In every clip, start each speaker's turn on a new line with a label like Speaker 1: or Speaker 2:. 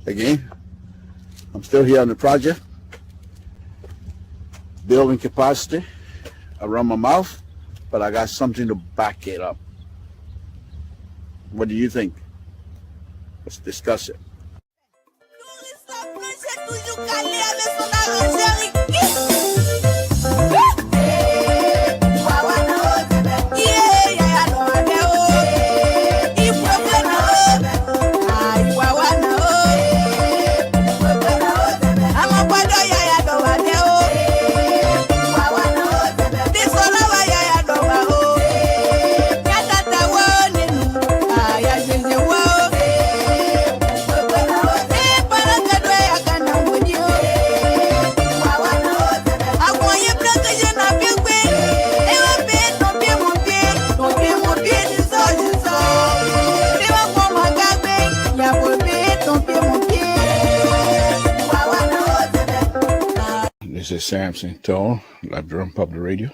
Speaker 1: Again, I'm still here on the project, building capacity around my mouth, but I got something to back it up. What do you think? Let's discuss it. This is Samson, Liberian Public Radio.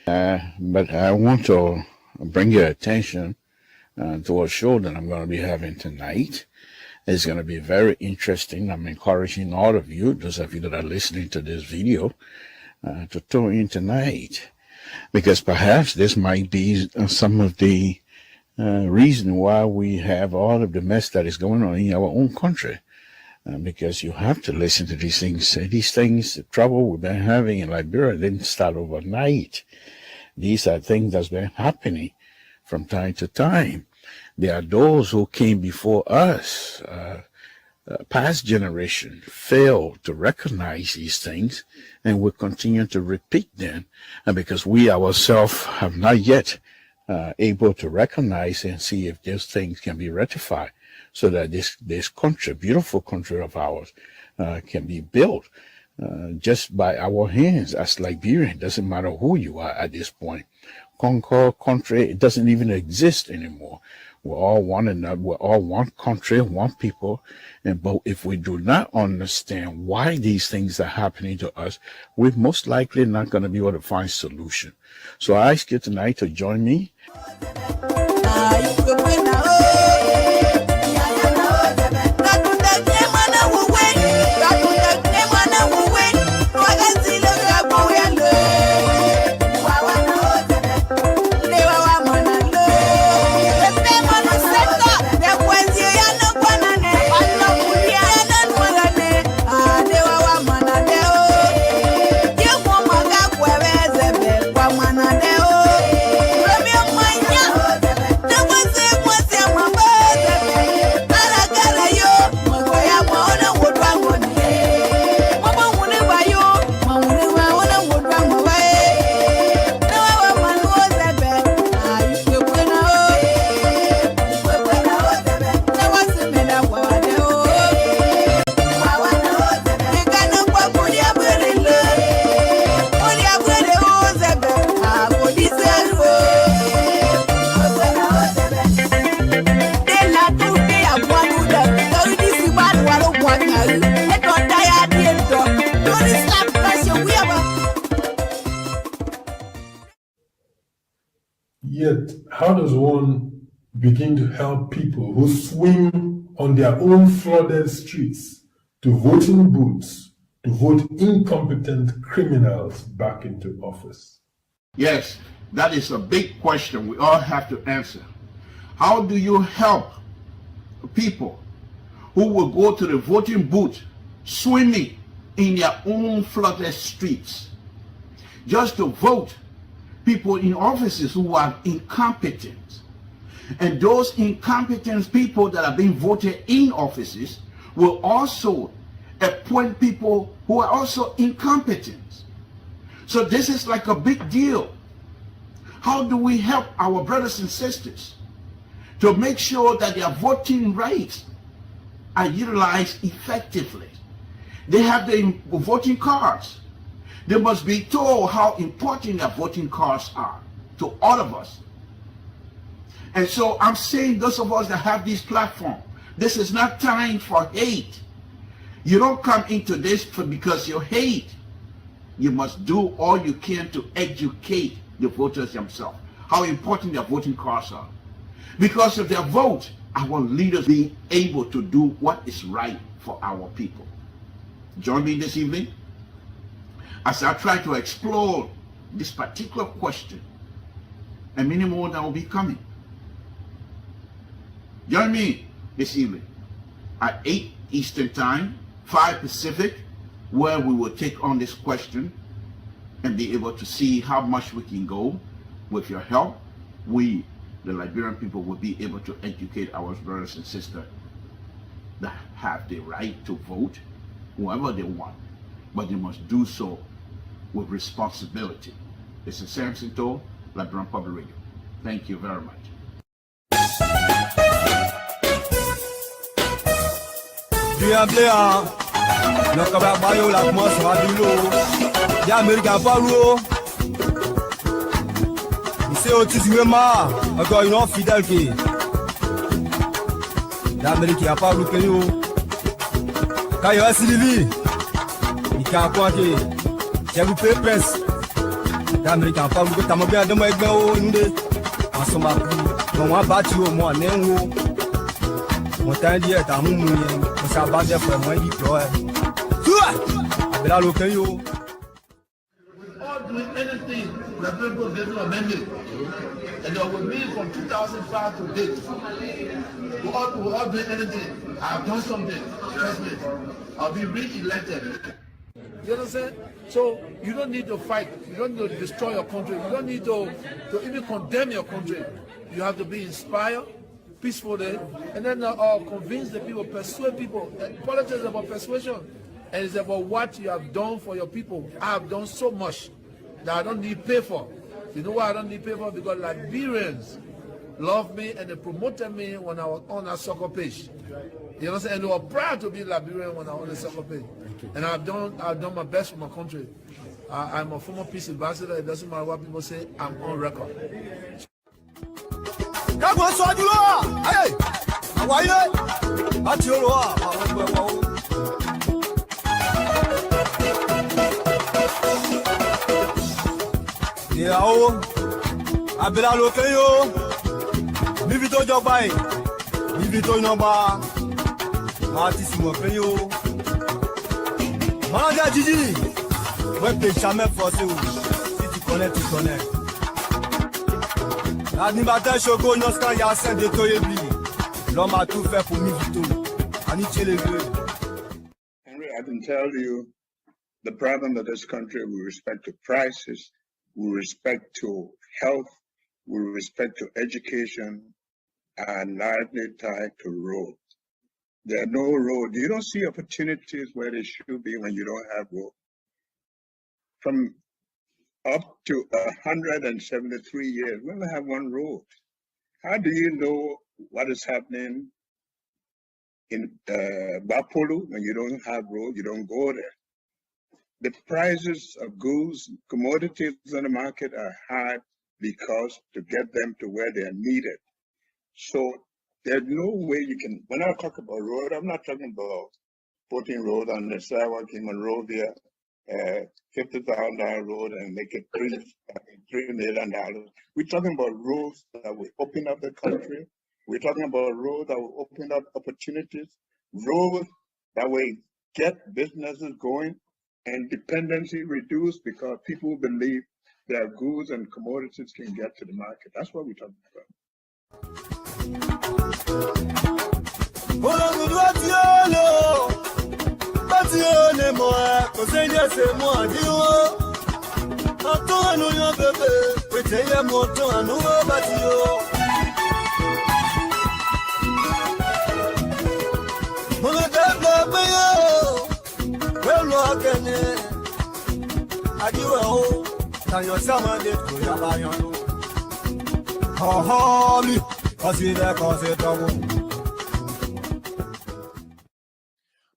Speaker 1: But I want to bring your attention to a show that I'm going to be having tonight. It's going to be very interesting. I'm encouraging all of you, those of you that are listening to this video, to tune in tonight, because perhaps this might be some of the reason why we have all of the mess that is going on in our own country. Because you have to listen to these things. These things, the trouble we've been having in Liberia didn't start overnight. These are things that's been happening from time to time. There are those who came before us, past generation, failed to recognize these things, and will continue to repeat them. And because we ourselves have not yet able to recognize and see if these things can be rectified, so that this country, beautiful country of ours, can be built just by our hands as Liberian. It doesn't matter who you are at this point. Concord country, it doesn't even exist anymore. We're all one another. We're all one country, one people. But if we do not understand why these things are happening to us, we're most likely not going to be able to find solution. So I ask you tonight to join me.
Speaker 2: Yet, how does one begin to help people who swim on their own flooded streets to voting booths to vote incompetent criminals back into office?
Speaker 1: Yes, that is a big question we all have to answer. How do you help people who will go to the voting booth swimming in their own flooded streets just to vote people in offices who are incompetent? And those incompetent people that are being voted in offices will also appoint people who are also incompetent. So this is like a big deal. How do we help our brothers and sisters to make sure that their voting rights are utilized effectively? They have the voting cards. They must be told how important their voting cards are to all of us. And so I'm saying those of us that have this platform, this is not time for hate. You don't come into this because you hate. You must do all you can to educate the voters themselves, how important their voting cards are. Because if their vote our leaders being able to do what is right for our people. Join me this evening as I try to explore this particular question and many more that will be coming. Join me this evening at 8 Eastern Time, 5 Pacific, where we will take on this question and be able to see how much we can go. With your help, we, the Liberian people, will be able to educate our brothers and sisters that have the right to vote whoever they want, but they must do so with responsibility. This is Samson Toll, Liberian Public Radio. Thank you very much.
Speaker 3: C'est autiste-moi, encore une autre fidèle qui l'Amérique n'a pas loupé. Quand il y a Sylvie, il y a quoi qui j'ai loupé presse. L'Amérique n'a pas loupé. T'as bien de moi avec en ce moment, on va battre au moins néo. On t'a dit à mon moyen, on s'est abattu pour moi dit toi. Tu là l'occasion.
Speaker 4: Doing anything that people get to amend it. And with me from 2005 to date, we're all doing anything. I've done something. Trust me. I'll be re-elected. You understand? So you don't need to fight. You don't need to destroy your country. You don't need to even condemn your country. You have to be inspired peacefully and then convince the people, persuade people. Politics is about persuasion. And it's about what you have done for your people. I have done so much that I don't need pay for. You know why I don't need pay for? Because Liberians love me and they promoted me when I was on a soccer page. You understand? And they were proud to be Liberian when I was on the soccer page. And I've done my best for my country. I'm a former peace ambassador. It doesn't matter what people say. I'm on record.
Speaker 3: Yao, abela lokeyo, bivito jobai, bivito noba, artiste mo peyo. Manager Gigi, ouais t'es jamais forcé ou, si tu connais, tu connais. L'animateur Choco Noscan Yassin de Toyebi, l'homme a tout fait pour Mivito, Aniche les deux.
Speaker 5: Henry, I can tell you the problem of this country with respect to prices, with respect to health, with respect to education, and largely tied to roads. There are no roads. You don't see opportunities where they should be when you don't have roads. From up to 173 years, we only have one road. How do you know what is happening in Bapolu when you don't have roads? You don't go there. The prices of goods, commodities on the market are high because to get them to where they are needed. So there's no way you can, when I talk about road, I'm not talking about putting road on the sidewalk in Monrovia, $50,000 road and make it $3 million. We're talking about roads that will open up the country. We're talking about roads that will open up opportunities, roads that will get businesses going, and dependency reduced because people believe their goods and commodities can get to the market. That's what we're talking about.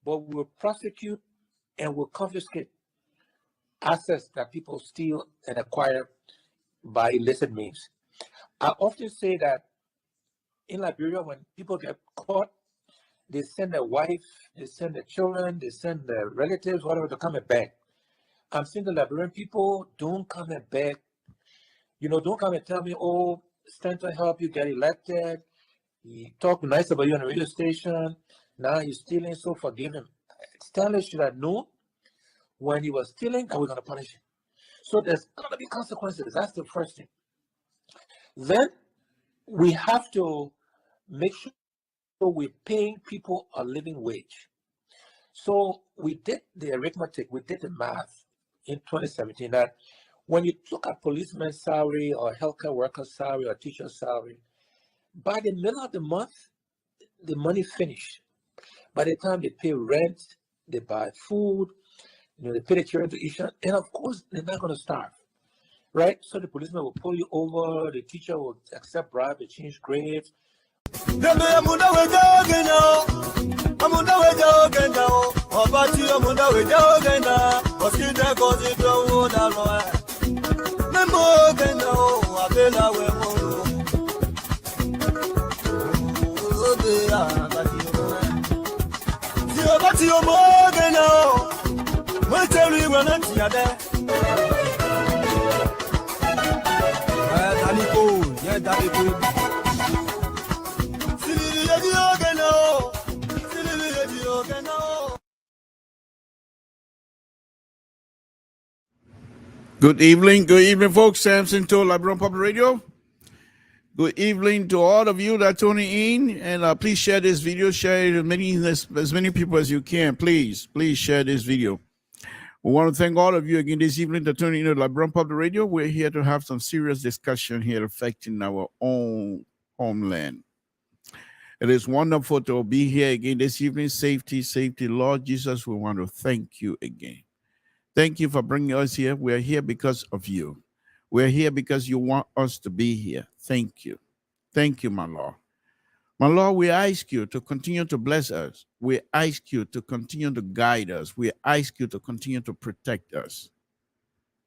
Speaker 6: But we will prosecute and will confiscate assets that people steal and acquire by illicit means. I often say that in Liberia, when people get caught, they send their wife, they send their children, they send their relatives, whatever, to come and beg. I'm saying the Liberian people, don't come and beg. You know, don't come and tell me, oh, stand to help you get elected. He talked nice about you on the radio station. Now he's stealing, so forgive him. Stanley should have known when he was stealing that we're going to punish him. So there's going to be consequences. That's the first thing. Then we have to make sure we're paying people a living wage. So we did the arithmetic, we did the math in 2017 that when you look at policeman's salary or healthcare worker's salary or teacher's salary, by the middle of the month, the money finished. By the time they pay rent, they buy food, they pay the children to eat, and of course, they're not going to starve, right? So the policeman will pull you over, the teacher will accept bribe, they change grades.
Speaker 1: Good evening, folks. Samson to LIBERIA Public Radio. Good evening to all of you that are tuning in, and please share this video. Share it as many people as you can. Please share this video. We want to thank all of you again this evening for tuning in to LIBERIA Public Radio. We're here to have some serious discussion here affecting our own homeland. It is wonderful to be here again this evening. Safety, Lord Jesus, we want to thank you again. Thank you for bringing us here. We're here because of you. We're here because you want us to be here. Thank you. Thank you, my Lord. My Lord, we ask you to continue to bless us. We ask you to continue to guide us. We ask you to continue to protect us.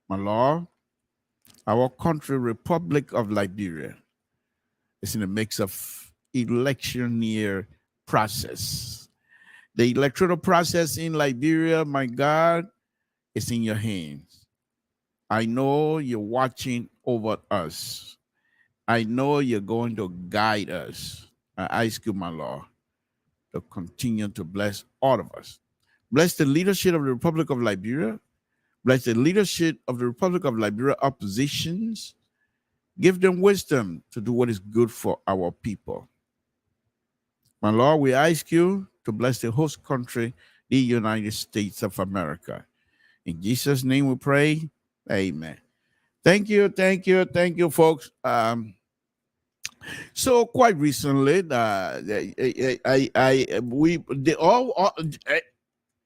Speaker 1: My Lord, our country, Republic of Liberia, is in the midst of election year process. The electoral process in Liberia, my God, is in your hands. I know you're watching over us. I know you're going to guide us. I ask you, my Lord, to continue to bless all of us. Bless the leadership of the Republic of Liberia. Bless the leadership of the Republic of Liberia oppositions. Give them wisdom to do what is good for our people. My Lord, we ask you to bless the host country, the United States of America. In Jesus' name we pray. Amen. Thank you, folks. So quite recently, I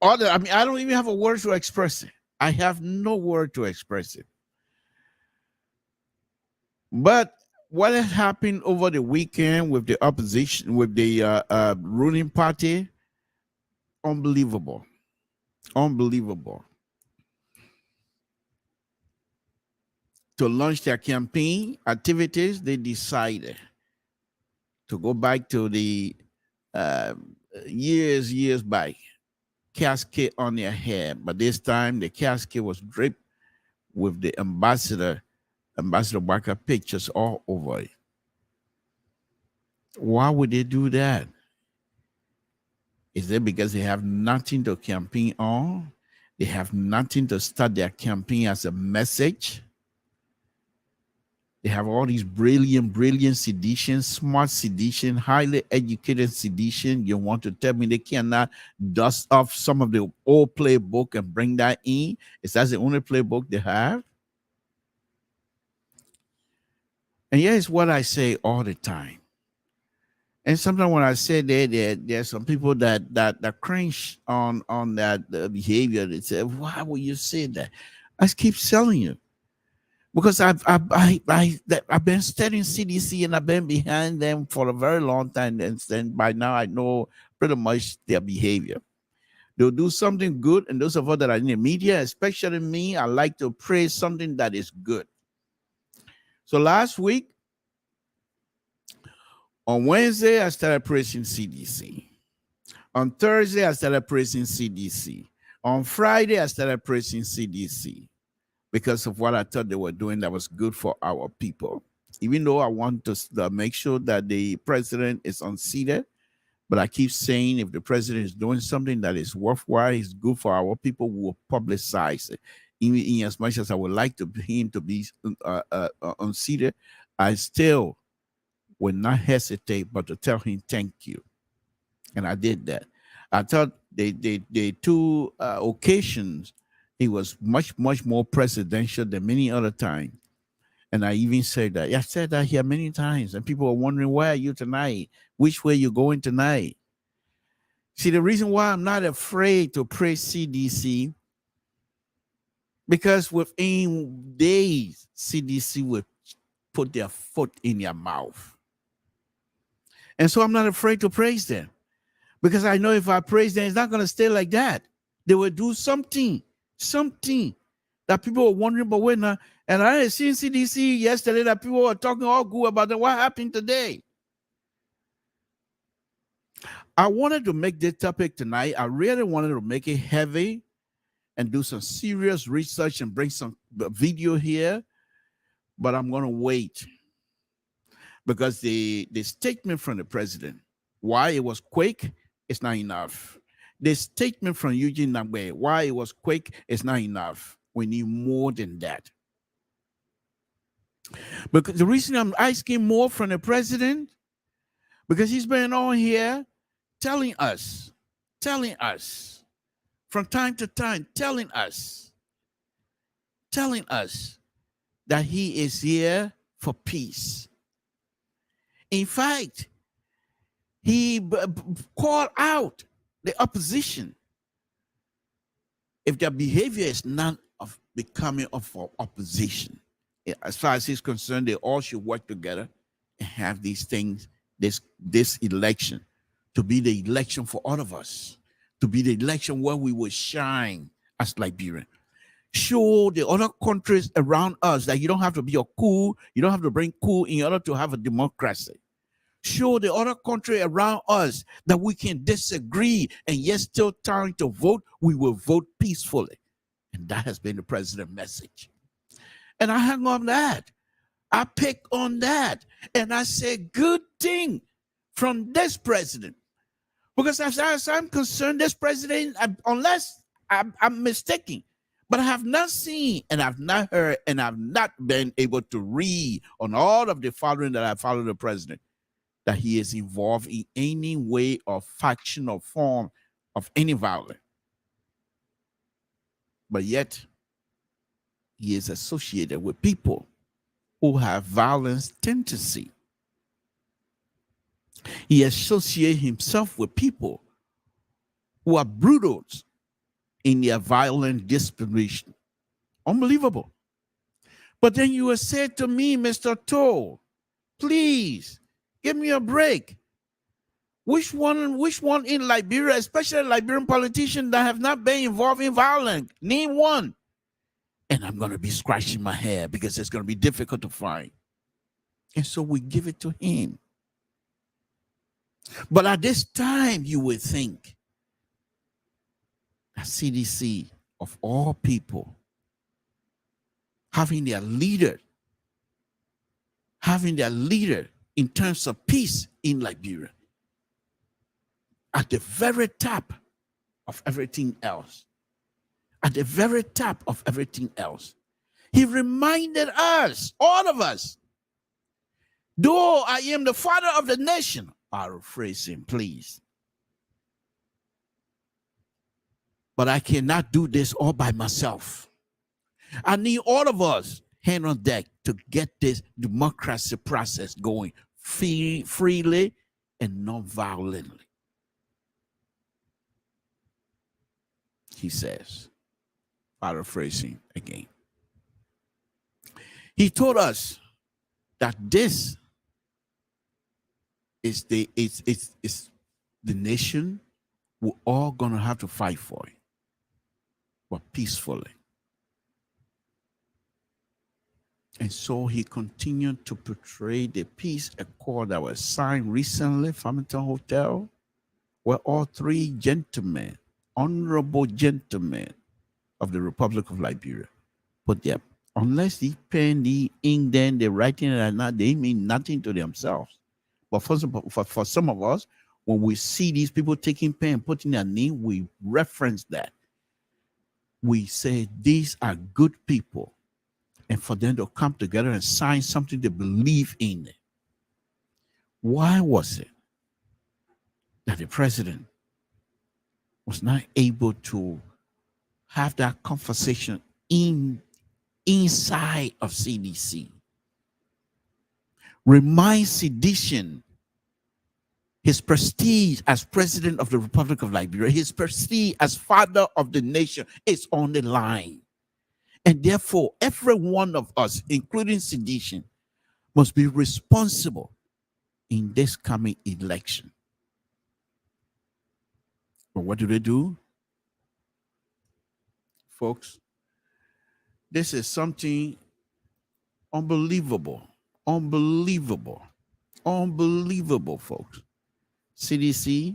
Speaker 1: don't even have a word to express it. I have no word to express it. But what has happened over the weekend with the opposition, with the ruling party, unbelievable. To launch their campaign activities, they decided to go back to the years back, casket on their head. But this time, the casket was draped with the Ambassador Walker pictures all over it. Why would they do that? Is it because they have nothing to campaign on? They have nothing to start their campaign as a message? They have all these brilliant sedition, smart sedition, highly educated sedition. You want to tell me they cannot dust off some of the old playbook and bring that in? Is that the only playbook they have? And here's what I say all the time. And sometimes when I say that, there's some people that cringe on that behavior. They say, why would you say that? I keep telling you. Because I've been studying CDC and I've been behind them for a very long time, and by now I know pretty much their behavior. They'll do something good, and those of us that are in the media, especially me, I like to praise something that is good. So last week, on Wednesday, I started praising CDC. On Thursday, I started praising CDC. On Friday, I started praising CDC. Because of what I thought they were doing that was good for our people. even though I want to make sure that the president is unseated. But I keep saying if the president is doing something that is worthwhile, is good for our people, we will publicize it. Even in as much as I would like him to be unseated, I still will not hesitate but to tell him thank you. And I did that. I thought the two occasions, he was much, much more presidential than many other times. And I even said that. I said that here many times. And people are wondering, where are you tonight? Which way you going tonight? See, the reason why I'm not afraid to praise CDC, because within days, CDC would put their foot in your mouth. And so I'm not afraid to praise them. Because I know if I praise them, it's not going to stay like that. They will do something that people are wondering, but we're not. And I had seen CDC yesterday that people were talking all good about them. What happened today? I wanted to make this topic tonight. I really wanted to make it heavy and do some serious research and bring some video here, but I'm going to wait because the statement from the president, why it was quick, it's not enough. The statement from Eugene Nagbe, why it was quick, it's not enough. We need more than that. Because the reason I'm asking more from the president, because he's been on here telling us from time to time, telling us that he is here for peace. In fact, he called out the opposition if their behavior is not of becoming of opposition. As far as he's concerned, they all should work together and have these things, this election, to be the election for all of us, to be the election where we will shine as Liberians. Show the other countries around us that you don't have to be a cool, you don't have to bring cool in order to have a democracy. Show the other country around us that we can disagree and yet still time to vote, we will vote peacefully. And that has been the president's message. And I hang on that. I pick on that. And I say, good thing from this president. Because as far as I'm concerned, this president, unless I'm mistaken, but I have not seen and I've not heard and I've not been able to read on all of the following that I follow the president, that he is involved in any way or faction or form of any violence. But yet, he is associated with people who have violence tendency. He associates himself with people who are brutals in their violent disposition. Unbelievable. But then you will say to me, Mr. Toll, please give me a break. Which one in Liberia, especially Liberian politicians that have not been involved in violence? Name one. And I'm going to be scratching my head because it's going to be difficult to find. And so we give it to him. But at this time, you would think that CDC, of all people, having their leader in terms of peace in Liberia, at the very top of everything else. At the very top of everything else. He reminded us, all of us, though I am the father of the nation, paraphrase him, please. But I cannot do this all by myself. I need all of us hand on deck to get this democracy process going freely and non-violently. He says, paraphrasing again. He told us that this is the nation we're all gonna have to fight for it, but peacefully. And so he continued to portray the peace accord that was signed recently, Farmington Hotel, where all three gentlemen, honorable gentlemen of the Republic of Liberia, put their Unless they pen, the ink, then they're writing it and not, they mean nothing to themselves. But for some of us, when we see these people taking pen, putting their name, we reference that. We say these are good people. And for them to come together and sign something they believe in. Why was it that the president was not able to have that conversation inside of CDC? Remind sedition, his prestige as president of the Republic of Liberia, his prestige as father of the nation is on the line. And therefore, every one of us, including sedition, must be responsible in this coming election. But what do? Folks, this is something unbelievable, folks. CDC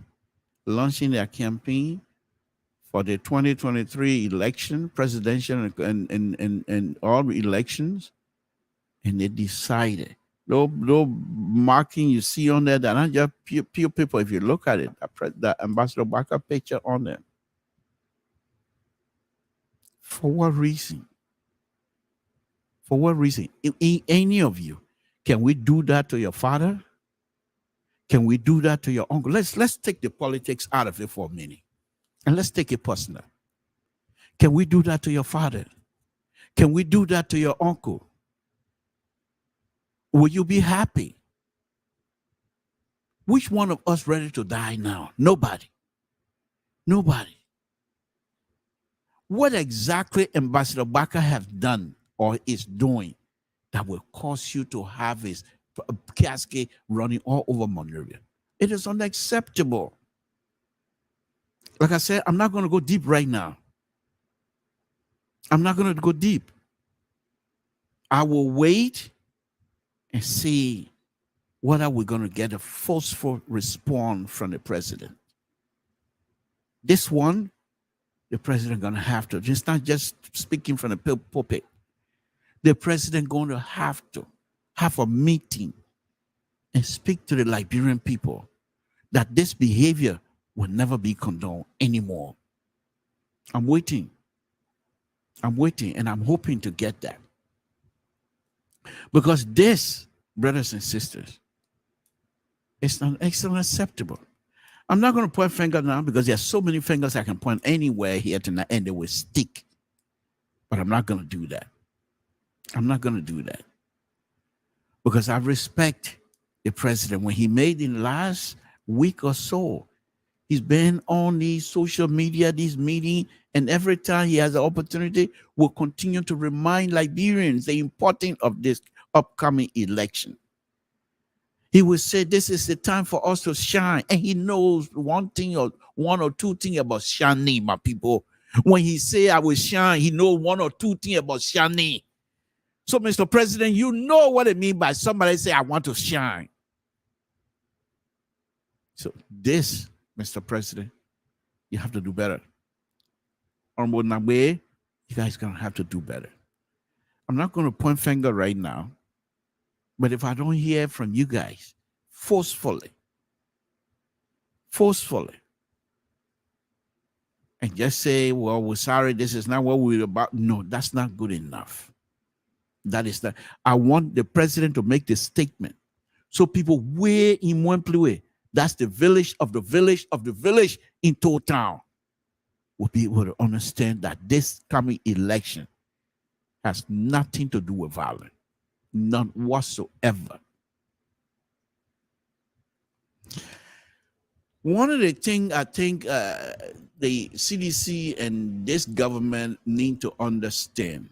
Speaker 1: launching their campaign for the 2023 election, presidential and all the and they decided. No marking you see on there, that not just pure people. If you look at it, the Ambassador Barker picture on there. For what reason? For what reason? Any of you, can we do that to your father? Can we do that to your uncle? Let's take the politics out of it for a minute. And let's take it personal. Can we do that to your father? Can we do that to your uncle? Will you be happy? Which one of us ready to die now? Nobody. Nobody. What exactly Ambassador Barker have done or is doing that will cause you to have his casket running all over Monrovia? It is unacceptable. Like I said, I'm not going to go deep right now. I'm not going to go deep. I will wait and see whether we're going to get a forceful response from the president. This one, the president going to have to, just not just speaking from the pulpit. The president going to have a meeting and speak to the Liberian people that this behavior will never be condoned anymore. I'm waiting, and I'm hoping to get that. Because this, brothers and sisters, it's unacceptable. I'm not going to point finger now because there are so many fingers I can point anywhere here tonight and they will stick. But I'm not going to do that. I'm not going to do that. Because I respect the president. When he made in the last week or so, he's been on these social media, these meetings, and every time he has an opportunity, will continue to remind Liberians the importance of this upcoming election. He will say, this is the time for us to shine. And he knows one or two things about shining, my people. When he say I will shine, he knows one or two things about shining. So, Mr. President, you know what it means by somebody say, I want to shine. So this, Mr. President, you have to do better. Honorable Nabe, you guys going to have to do better. I'm not going to point finger right now, but if I don't hear from you guys forcefully, and just say, well, we're sorry, this is not what we're about. No, that's not good enough. That is not. I want the president to make the statement so people way in one place. That's the village of the village of the village in town will be able to understand that this coming election has nothing to do with violence, none whatsoever. One of the things I think the CDC and this government need to understand,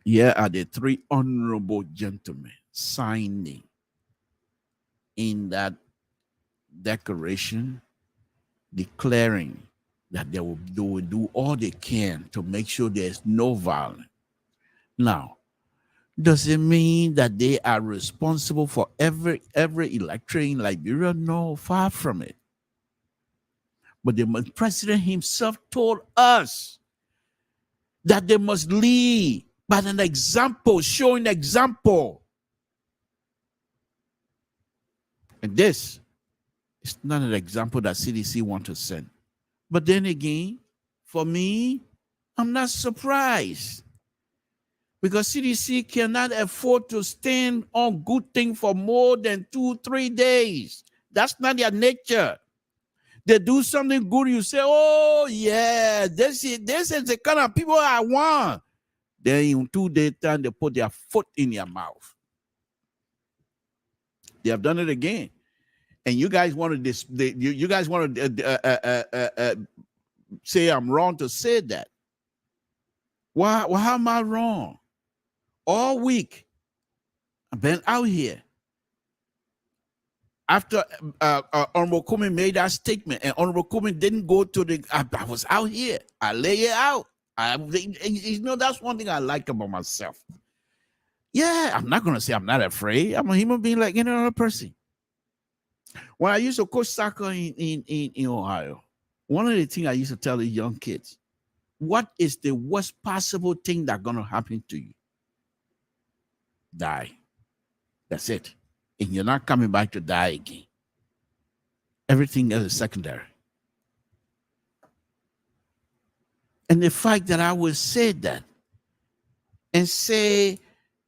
Speaker 1: here are the three honorable gentlemen signing in that declaration declaring that they will do all they can to make sure there's no violence. Now, does it mean that they are responsible for every electorate in Liberia? No, far from it. But the president himself told us that they must lead but an example, showing example. And this is not an example that CDC want to send. But then again, for me, I'm not surprised. Because CDC cannot afford to stand on good thing for more than 2-3 days. That's not their nature. They do something good, you say, oh yeah, this is the kind of people I want. Then in 2 days time, they put their foot in your mouth. They have done it again. And you guys want to you guys want to say I'm wrong to say that. Why? Well, how am I wrong? All week, I've been out here. After Honorable Kumin made that statement, and Honorable Kumin didn't go to the, I was out here. I lay it out. That's one thing I like about myself. Yeah, I'm not going to say I'm not afraid. I'm a human being like any other person. When I used to coach soccer in Ohio, one of the things I used to tell the young kids, what is the worst possible thing that's going to happen to you? Die. That's it. And you're not coming back to die again. Everything else is secondary. And the fact that I would say that and say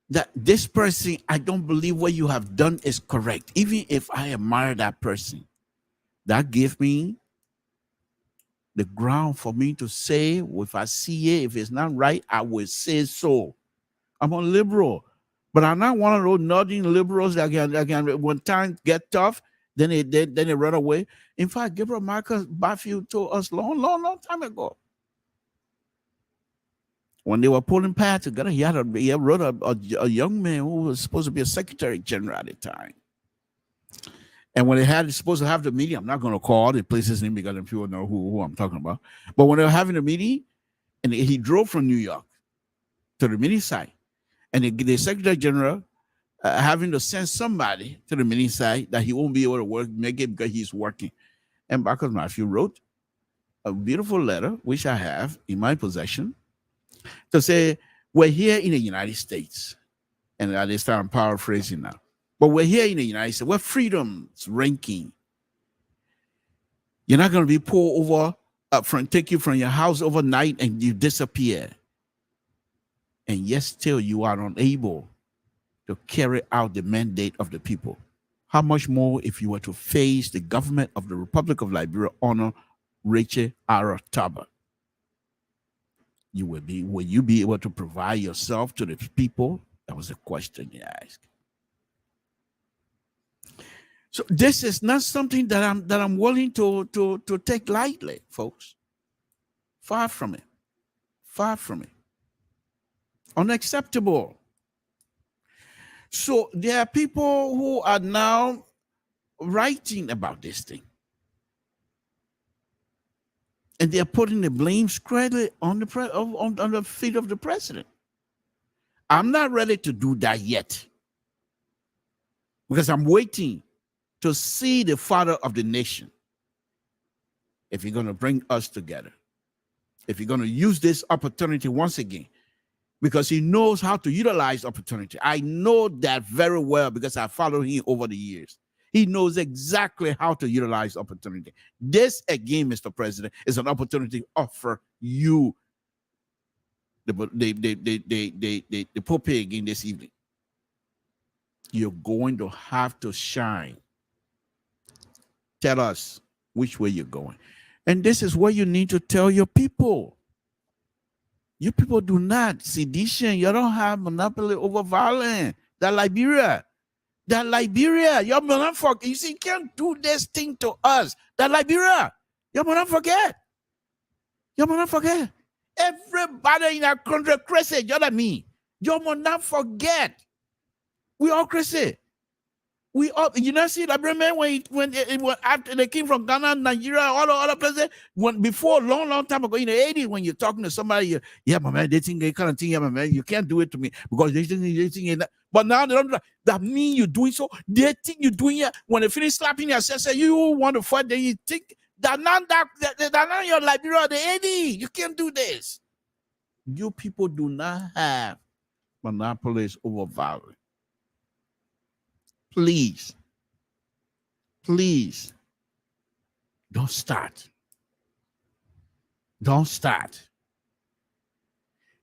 Speaker 1: that this person, I don't believe what you have done is correct, even if I admire that person, that gave me the ground for me to say, if I see it, if it's not right, I will say so. I'm a liberal. But I'm not one of those nodding liberals that can when times get tough, then they run away. In fact, Gabriel Marcus Barfield told us long time ago. When they were pulling pads together, he wrote a young man who was supposed to be a secretary general at the time. And when they supposed to have the meeting, I'm not going to call the place's name because people know who I'm talking about. But when they were having the meeting, and he drove from New York to the meeting site, and the Secretary General having to send somebody to the meeting site that he won't be able to make it because he's working. And Marcus Matthew wrote a beautiful letter, which I have in my possession, to say, we're here in the United States. And at this time, I'm paraphrasing now. But we're here in the United States. We're freedom's ranking. You're not going to be pulled over, take you from your house overnight and you disappear. And yet still you are unable to carry out the mandate of the people. How much more if you were to face the government of the Republic of Liberia under Rachel Arotaba? Will you be able to provide yourself to the people? That was the question you asked. So this is not something that I'm willing to take lightly, folks. Far from it. Far from it. Unacceptable. So there are people who are now writing about this thing. And they're putting the blame squarely on the feet of the president. I'm not ready to do that yet. Because I'm waiting to see the father of the nation. If you're going to bring us together. If you're going to use this opportunity once again. Because he knows how to utilize opportunity. I know that very well because I followed him over the years. He knows exactly how to utilize opportunity. This, again, Mr. President, is an opportunity to offer you the pope again this evening. You're going to have to shine. Tell us which way you're going. And this is what you need to tell your people. You people do not. Sedition, you don't have monopoly over violence. That Liberia. You're not forget. You see, you can't do this thing to us. That Liberia. You're not forget. Everybody in our country crazy. You're like me. You're not forget. We all crazy. We all, see, like, remember when after they came from Ghana, Nigeria, all the other places, before long time ago in the 80s, when you're talking to somebody, yeah, my man, they think they kind of think, yeah, my man, you can't do it to me because they think that. But now they don't. That mean you're doing so. They think you're doing it. When they finish slapping you, say you want to fight, then you think that now you're Liberia, the 80s. You can't do this. You people do not have monopolies over violence. Please, please, don't start. Don't start.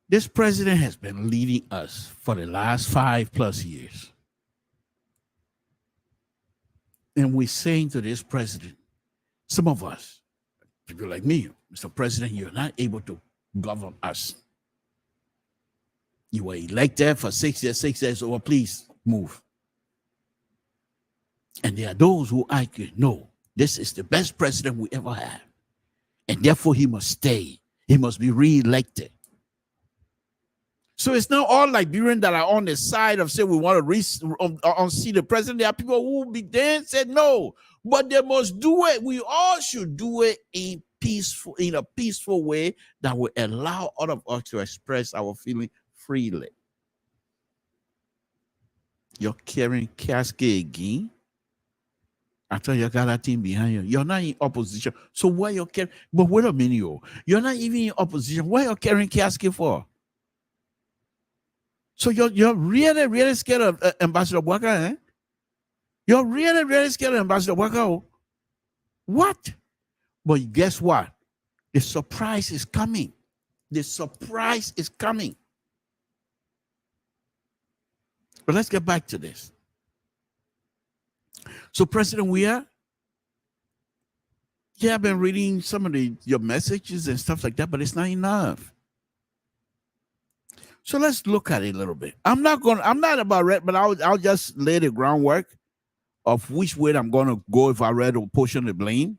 Speaker 1: This president has been leading us for the last 5+ years. And we're saying to this president, some of us, people like me, Mr. President, you're not able to govern us. You were elected for 6 years, or please move. And there are those who argue, no, this is the best president we ever had. And therefore he must stay. He must be re-elected. So it's not all Liberians that are on the side of saying we want to see the president. There are people who will be there and said no, but they must do it. We all should do it in a peaceful way that will allow all of us to express our feeling freely. You're carrying casket again. After you got that team behind you, you're not in opposition. So why you're carrying? But wait a minute, you're not even in opposition. Why you're carrying casket for? So you're really, really scared of Ambassador Waka, eh? You're really, really scared of Ambassador Waka. What? But guess what? The surprise is coming. The surprise is coming. But let's get back to this. So, President Weah, yeah, I've been reading some of your messages and stuff like that, but it's not enough. So let's look at it a little bit. I'm not about red, but I'll just lay the groundwork of which way I'm gonna go if I read a portion of blame.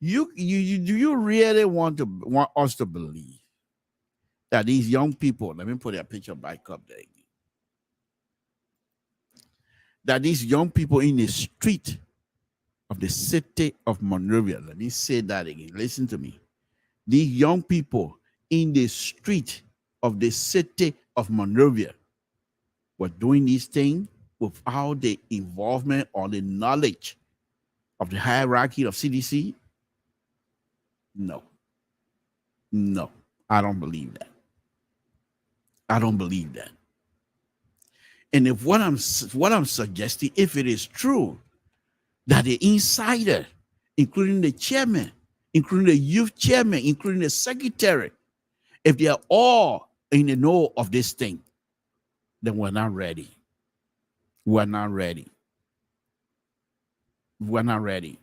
Speaker 1: Do you really want us to believe that these young people, let me put that picture back up there again, that these young people in the street of the city of Monrovia, let me say that again, listen to me. These young people in the street of the city of Monrovia were doing these things without the involvement or the knowledge of the hierarchy of CDC? No, I don't believe that. I don't believe that. And if what I'm suggesting, if it is true that the insider, including the chairman, including the youth chairman, including the secretary, if they are all in the know of this thing, then we're not ready. We're not ready. We're not ready.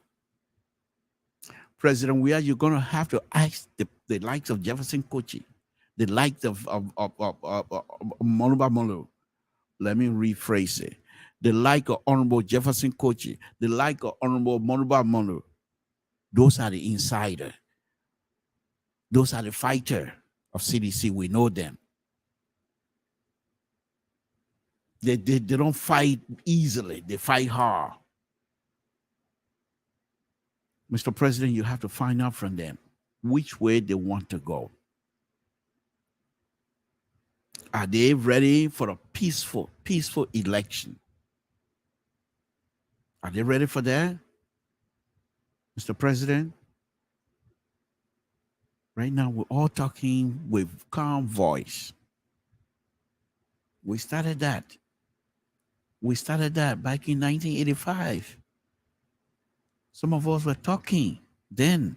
Speaker 1: President Weah, you're going to have to ask the likes of Jefferson Kochi, the likes of Monuba Molo. Let me rephrase it. The like of Honorable Jefferson Kochi, the like of Honorable Monuba Molo. Those are the insider. Those are the fighter of CDC. We know them. They don't fight easily. They fight hard. Mr. President, you have to find out from them which way they want to go. Are they ready for a peaceful election? Are they ready for that? Mr. President, right now we're all talking with calm voice. We started that. Back in 1985. Some of us were talking then.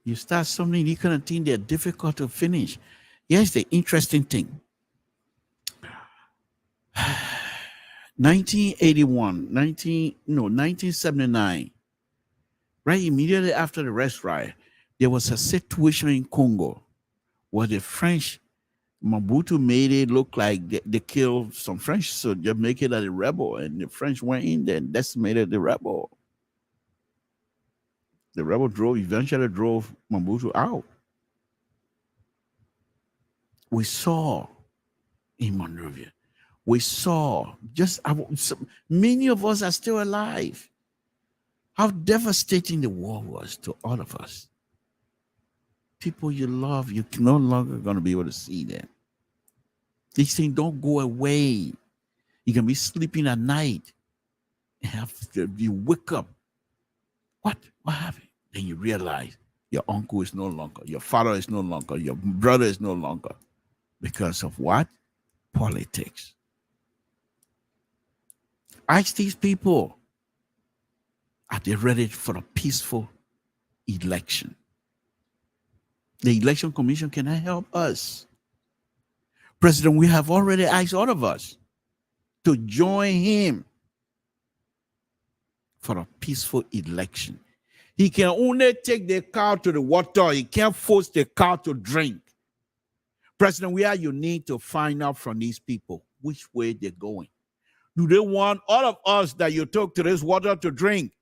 Speaker 1: You start something, you kind of think they're difficult to finish. Here's the interesting thing. 1979, right immediately after the Red Riot, there was a situation in Congo where the French, Mobutu made it look like they killed some French soldiers, make it as a rebel, and the French went in there and decimated the rebel. The rebel eventually drove Mobutu out. We saw in Monrovia, many of us are still alive, how devastating the war was to all of us. People you love, you're no longer going to be able to see them. These things don't go away. You can be sleeping at night and you wake up. What happened? Then you realize, Your uncle is no longer. Your father is no longer. Your brother is no longer. Because of what? Politics. Ask these people, are they ready for a peaceful election? The Election Commission cannot help us. President, we have already asked all of us to join him for a peaceful election. He can only take the cow to the water. He can't force the cow to drink. President, you need to find out from these people which way they're going. Do they want all of us that you took to this water to drink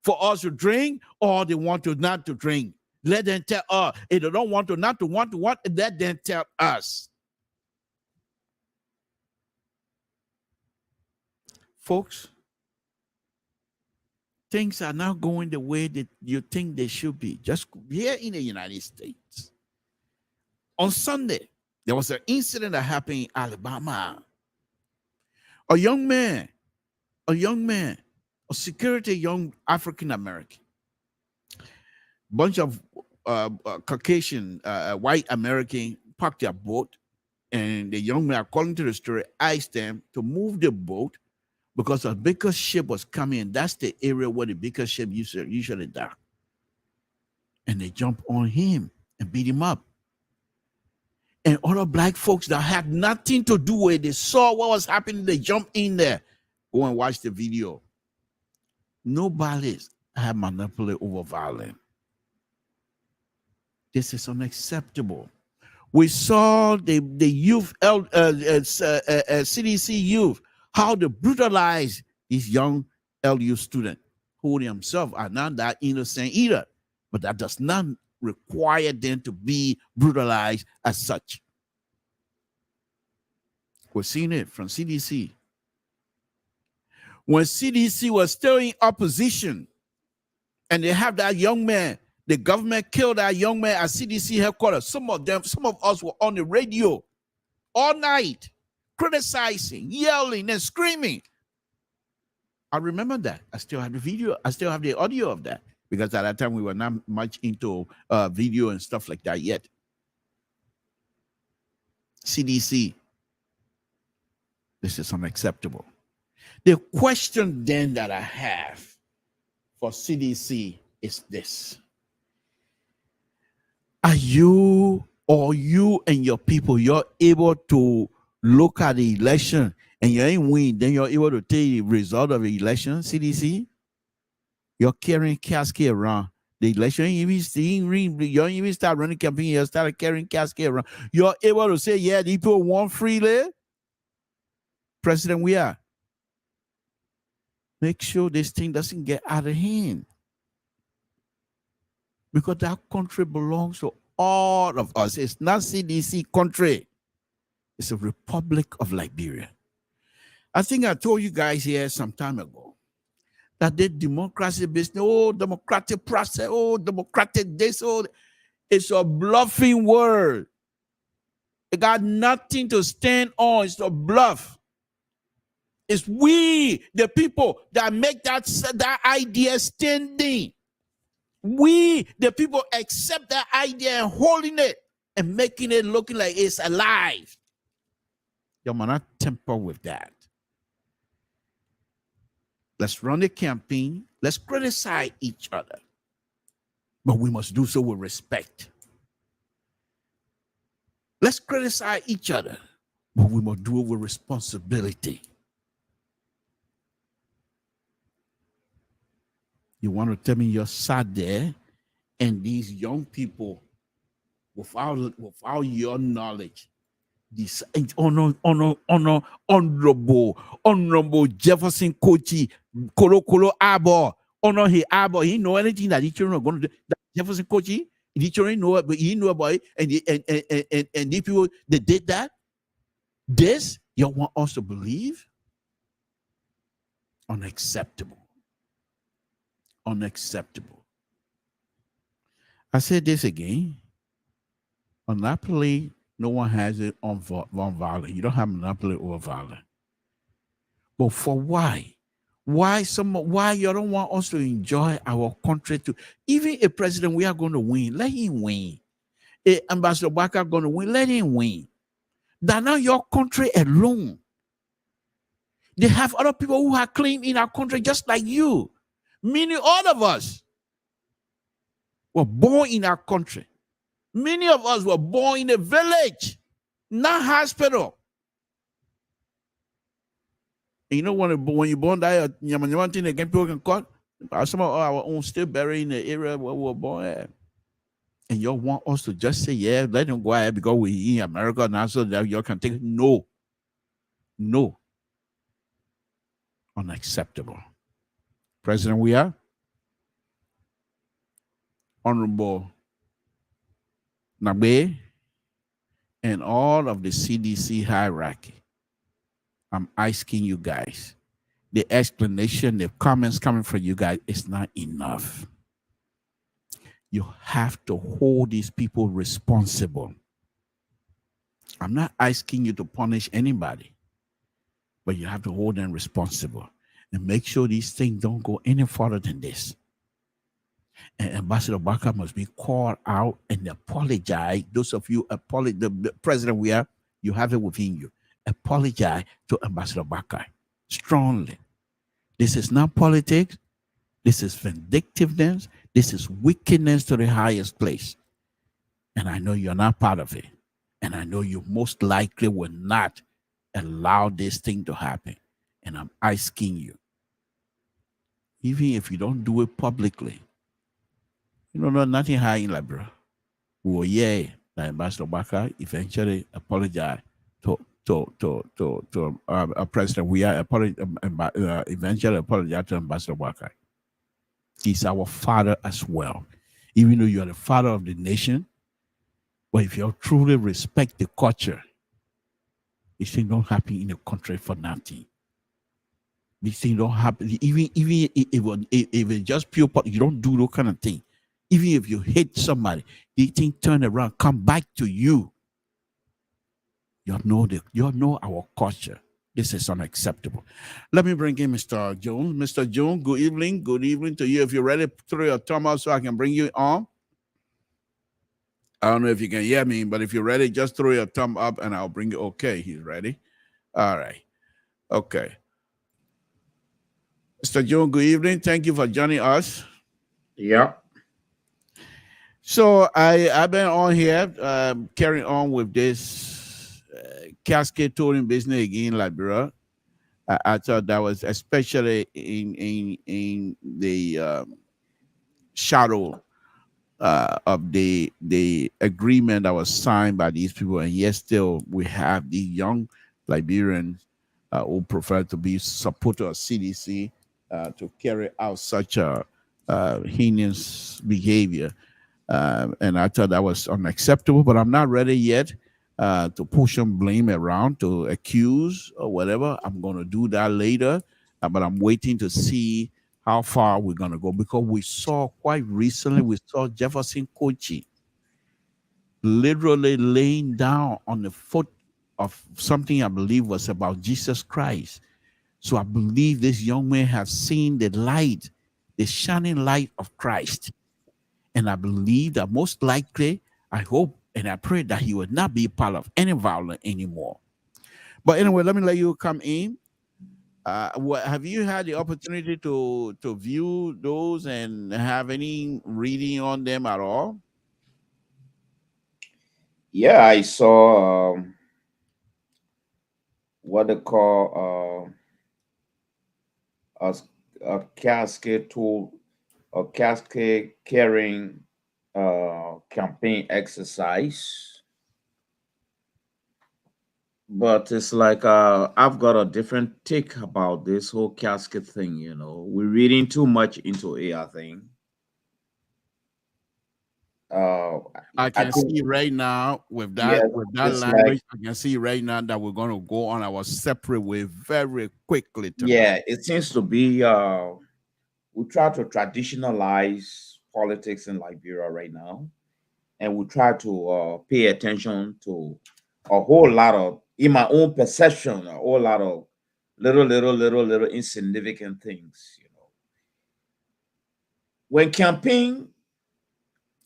Speaker 1: for us to drink, or they want to not to drink? Let them tell us. If they don't want to, not to want, let them tell us. Folks, things are not going the way that you think they should be. Just here in the United States. On Sunday, there was an incident that happened in Alabama. A young man, a security young African American, bunch of Caucasian white American parked their boat, and the young man, according to the story, asked them to move the boat because a bigger ship was coming, and that's the area where the bigger ship usually dock. And they jumped on him and beat him up. And other black folks that had nothing to do with it, they saw what was happening, they jumped in there. Go and watch the video. Nobody had monopoly over violence. This is unacceptable. We saw the youth, CDC youth, how they brutalized these young LU students who themselves are not that innocent either. But that does not require them to be brutalized as such. We're seeing it from CDC. When CDC was still in opposition, and they have that young man, the government killed that young man at CDC headquarters. Some of us were on the radio all night, criticizing, yelling, and screaming. I remember that. I still have the video. I still have the audio of that, because at that time we were not much into video and stuff like that yet. CDC, this is unacceptable. The question then that I have for CDC is this. Are you, or you and your people, you're able to look at the election and you ain't win, then you're able to take the result of the election, CDC? You're carrying casket around. The election, you don't even start running campaign, you start carrying casket around. You're able to say, yeah, these people won freely. President, we are. Make sure this thing doesn't get out of hand. Because that country belongs to all of us. It's not CDC country. It's a Republic of Liberia. I think I told you guys here some time ago that the democracy business, democratic process, democratic this, it's a bluffing word. It got nothing to stand on. It's a bluff. It's we, the people, that make that idea standing. We, the people, accept that idea and holding it and making it looking like it's alive. You might not temper with that. Let's run the campaign. Let's criticize each other. But we must do so with respect. Let's criticize each other, but we must do it with responsibility. You want to tell me you're sat there and these young people, without your knowledge, this honorable Jefferson Kochi, Kolo Abo, honor he Abo, he know anything that the children are going to do. That Jefferson Kochi, the children know it, but he knew about it, and the people that did that. This you want us to believe? Unacceptable. Unacceptable. I said this again. Monopoly, no one has it on violence. You don't have monopoly over violence. But for why? Why you don't want us to enjoy our country to even a president we are going to win, let him win. A Ambassador Baka going to win, let him win. That now your country alone. They have other people who have claim in our country just like you. Meaning all of us were born in our country. Many of us were born in a village, not hospital. And you know when you're born there, one thing again people can call. Some of our own still buried in the area where we were born at. And you want us to just say, yeah, let them go ahead because we're in America now so that you can take it. No. No. Unacceptable. President, we are Honorable Nabe and all of the CDC hierarchy. I'm asking you guys, the explanation, the comments coming from you guys is not enough. You have to hold these people responsible. I'm not asking you to punish anybody, but you have to hold them responsible and make sure these things don't go any further than this. And Ambassador Baka must be called out and apologize. Those of you, the president we are, you have it within you. Apologize to Ambassador Baka strongly. This is not politics. This is vindictiveness. This is wickedness to the highest place. And I know you're not part of it. And I know you most likely will not allow this thing to happen. And I'm asking you, even if you don't do it publicly, you don't know nothing high in Liberia. Well, yeah, that Ambassador Baka eventually apologized to President. We are eventually apologize to Ambassador Baka. He's our father as well. Even though you are the father of the nation, but if you truly respect the culture, these things don't happen in the country for nothing. These things don't happen. Even if it's just pure, you don't do those kind of thing. Even if you hate somebody, these things turn around, come back to you. You know our culture. This is unacceptable. Let me bring in Mr. Jones. Mr. Jones, good evening. Good evening to you. If you're ready, throw your thumb up so I can bring you on. I don't know if you can hear me, but if you're ready, just throw your thumb up and I'll bring you. Okay, he's ready. All right. Okay. Mr. Jones, good evening. Thank you for joining us.
Speaker 7: Yeah.
Speaker 1: So I've been on here carrying on with this casket tolling business again in Liberia. I thought that was especially in the shadow of the agreement that was signed by these people, and yet still we have these young Liberians who prefer to be supporter of CDC to carry out such a heinous behavior. And I thought that was unacceptable, but I'm not ready yet to push some blame around, to accuse or whatever. I'm going to do that later, but I'm waiting to see how far we're going to go, because we saw quite recently, we saw Jefferson Kochi literally laying down on the foot of something I believe was about Jesus Christ. So I believe this young man has seen the light, the shining light of Christ. And I believe that most likely, I hope and I pray that he will not be part of any violence anymore. But anyway, let me let you come in. Have you had the opportunity to view those and have any reading on them at all?
Speaker 7: Yeah, I saw what they call a casket tool, a casket carrying campaign exercise. But it's like I've got a different take about this whole casket thing. You know, we're reading too much into it, I think.
Speaker 1: I can see right now with that language, I can see right now that we're going to go on our separate way very quickly tonight.
Speaker 7: Yeah, it seems to be we try to traditionalize politics in Liberia right now, and we try to pay attention to a whole lot of, in my own perception, a whole lot of little insignificant things, you know. When campaign,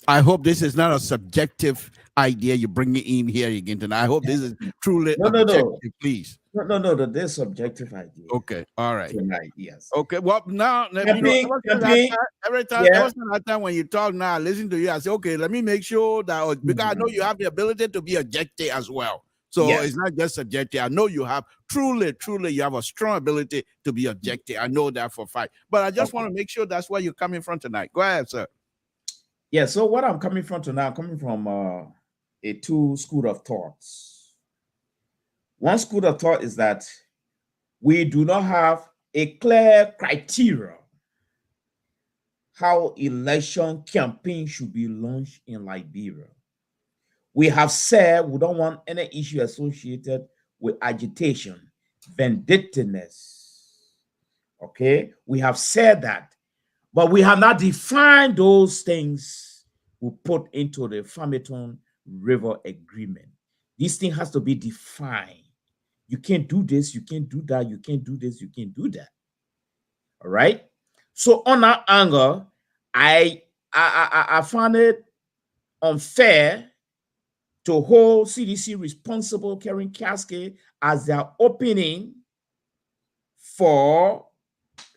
Speaker 1: I hope this is not a subjective idea you're bringing in here again tonight. I hope this is truly objective, please.
Speaker 7: no, this subjective idea.
Speaker 1: Okay, all right.
Speaker 7: Tonight, yes.
Speaker 1: Okay, well, now,
Speaker 7: Campaign,
Speaker 1: every time,
Speaker 7: yeah.
Speaker 1: every single time when you talk now, I listen to you, I say, okay, let me make sure that, because I know you have the ability to be objective as well. So
Speaker 7: Yes.
Speaker 1: it's not just subjective. I know you have truly, you have a strong ability to be objective. I know that for a fact. But I just want to make sure that's where you're coming from tonight. Go ahead, sir.
Speaker 7: Yeah, so what I'm coming from tonight, I'm coming from a two school of thoughts. One school of thought is that we do not have a clear criteria how election campaign should be launched in Liberia. We have said we don't want any issue associated with agitation, vindictiveness. Okay, we have said that, but we have not defined those things we put into the Farmington River Agreement. This thing has to be defined. You can't do this, you can't do that, you can't do this, you can't do that. All right. So on that angle, I found it unfair to hold CDC responsible carrying casket as their opening for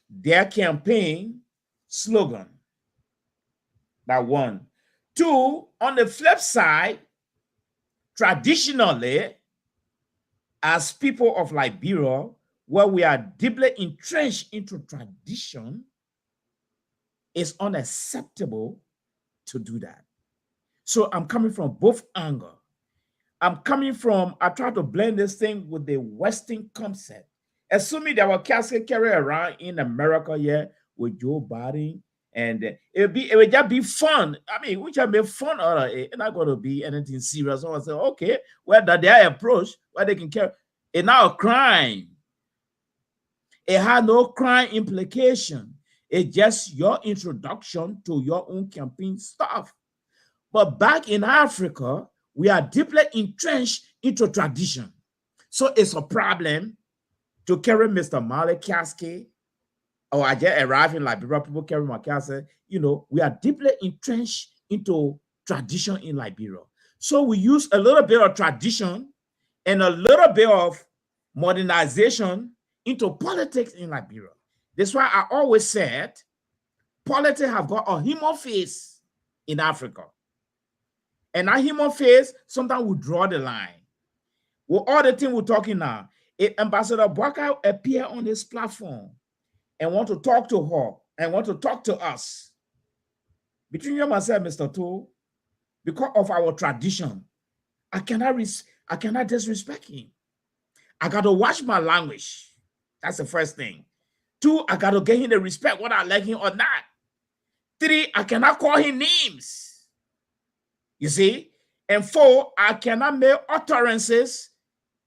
Speaker 7: their campaign slogan. That one. Two, on the flip side, traditionally, as people of Liberia, where we are deeply entrenched into tradition, it's unacceptable to do that. So I'm coming from both angles. I'm coming from, I try to blend this thing with the Western concept. Assuming there were casket carried around in America here with Joe Biden, and it would just be fun. I mean, which have made fun out of it. It's not going to be anything serious. So I say, okay, well, that their approach, where they can carry, it's not a crime. It had no crime implication. It's just your introduction to your own campaign stuff. But back in Africa, we are deeply entrenched into tradition. So it's a problem to carry Mr. Marley casket, or I just arrive in Liberia, people carry my casket. You know, we are deeply entrenched into tradition in Liberia. So we use a little bit of tradition and a little bit of modernization into politics in Liberia. That's why I always said politics have got a human face in Africa. And that human face, sometimes we draw the line. With all the things we're talking now, if Ambassador Bwaka appear on this platform and want to talk to her and want to talk to us, between you and myself, Mr. Toh, because of our tradition, I cannot disrespect him. I got to watch my language. That's the first thing. Two, I got to get him the respect, whether I like him or not. Three, I cannot call him names. You see? And four, I cannot make utterances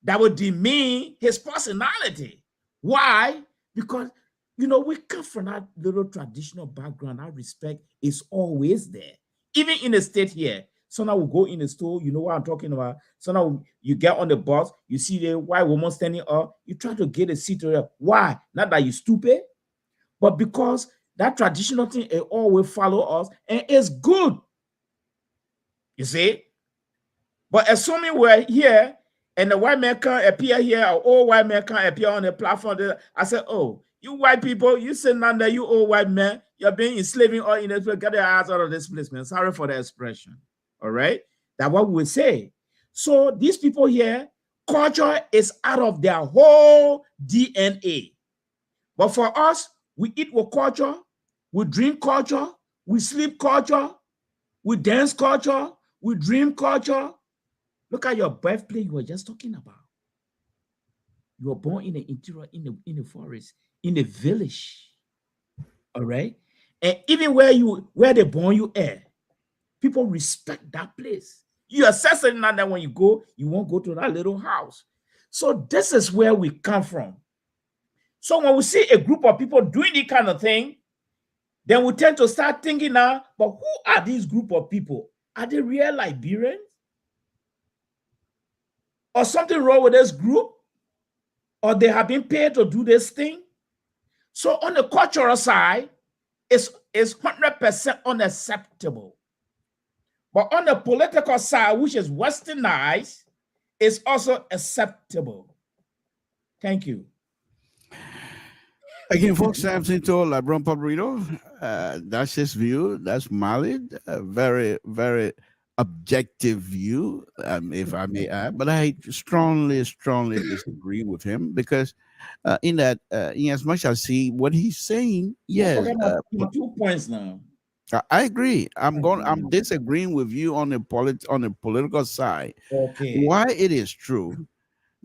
Speaker 7: that would demean his personality. Why? Because, you know, we come from that little traditional background. Our respect is always there. Even in the state here, sometimes we go in the store, you know what I'm talking about. Sometimes you get on the bus, you see the white woman standing up, you try to get a seat to her. Why? Not that you're stupid, but because that traditional thing, it always follow us, and it's good. You see? But assuming we're here and the white man can appear here, or old white man can appear on the platform, I said, oh, you white people, you sitting down there, you old white man, you're being enslaving all in this place. Get your ass out of this place, man. Sorry for the expression. All right? That's what we would say. So these people here, culture is out of their whole DNA. But for us, we eat with culture, we drink culture, we sleep culture, we dance culture, we dream culture. Look at your birthplace you were just talking about. You were born in the interior, in the forest, in the village. All right? And even where they born you at, people respect that place. You assess it now that when you go, you won't go to that little house. So this is where we come from. So when we see a group of people doing this kind of thing, then we tend to start thinking now, but who are these group of people? Are they real Liberians? Or something wrong with this group? or they have been paid to do this thing. So on the cultural side, it's 100% unacceptable. But on the political side, which is westernized, it's also acceptable. Thank you.
Speaker 1: Again, folks, Samson told LIBERIA Public, that's his view. That's valid. A very, very objective view, if I may add. But I strongly disagree with him because in as much as see what he's saying, yes.
Speaker 7: 2 points now.
Speaker 1: I agree. I'm disagreeing with you on the political side.
Speaker 7: Okay.
Speaker 1: Why it is true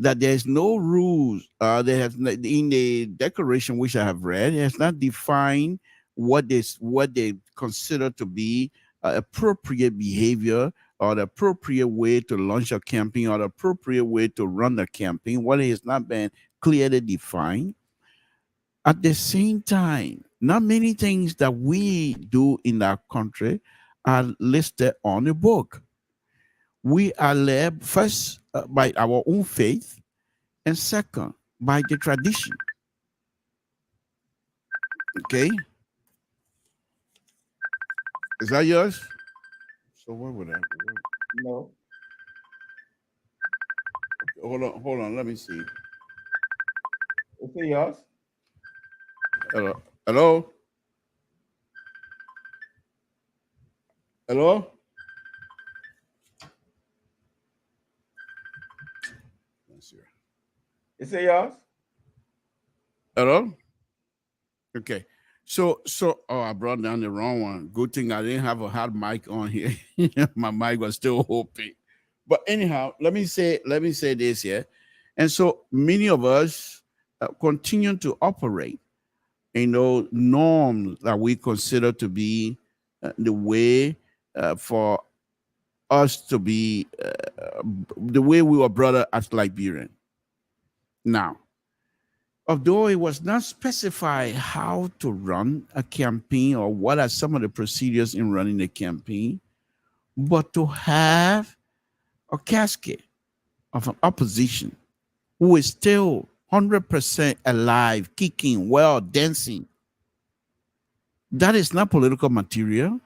Speaker 1: that there's no rules. They have in the declaration which I have read, it has not defined what they consider to be appropriate behavior or the appropriate way to launch a campaign or the appropriate way to run a campaign. What has not been clearly defined. At the same time, not many things that we do in our country are listed on the book. We are led first by our own faith, and second by the tradition. Okay, is that yours? So what would that?
Speaker 7: No.
Speaker 1: Hold on. Let me see.
Speaker 7: Is it yours?
Speaker 1: Hello. Hello. Hello.
Speaker 7: Is it yours?
Speaker 1: Hello. Okay. So I brought down the wrong one. Good thing I didn't have a hot mic on here. My mic was still open. But anyhow, let me say this here. And so many of us continue to operate, norms that we consider to be the way for us to be the way we were brought up as Liberian. Now, although it was not specified how to run a campaign or what are some of the procedures in running a campaign, but to have a casket of an opposition who is still 100% alive, kicking, well, dancing, that is not political material.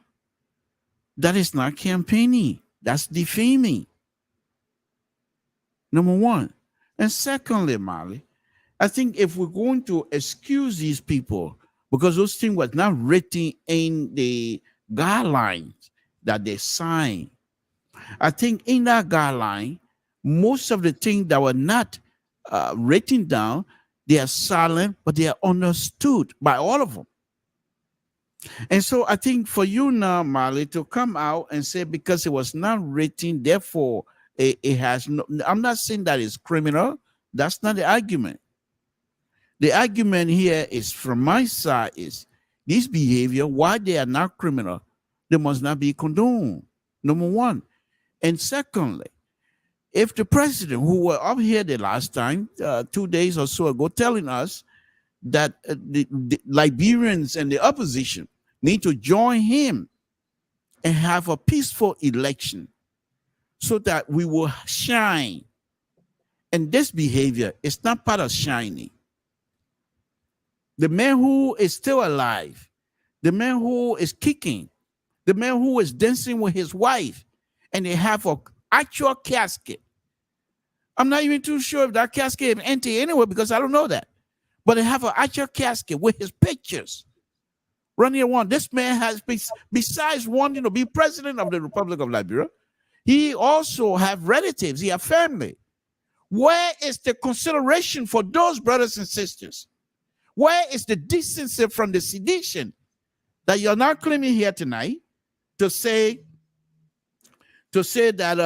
Speaker 1: That is not campaigning. That's defaming. Number one. And secondly, Mali, I think if we're going to excuse these people, because those things were not written in the guidelines that they signed, I think in that guideline, most of the things that were not written down, they are silent, but they are understood by all of them. And so I think for you now, Mali, to come out and say because it was not written, therefore it has no, I'm not saying that it's criminal. That's not the argument. The argument here is from my side is this behavior, why they are not criminal, they must not be condoned, number one. And secondly, if the president who were up here the last time, 2 days or so ago, telling us that the Liberians and the opposition need to join him and have a peaceful election so that we will shine. And this behavior is not part of shining. The man who is still alive, the man who is kicking, the man who is dancing with his wife, and they have an actual casket. I'm not even too sure if that casket is empty anyway because I don't know that. But they have an actual casket with his pictures running around. This man has, besides wanting to be president of the Republic of Liberia, he also have relatives, he have family. Where is the consideration for those brothers and sisters? Where is the decency from the sedition that you're not claiming here tonight to say that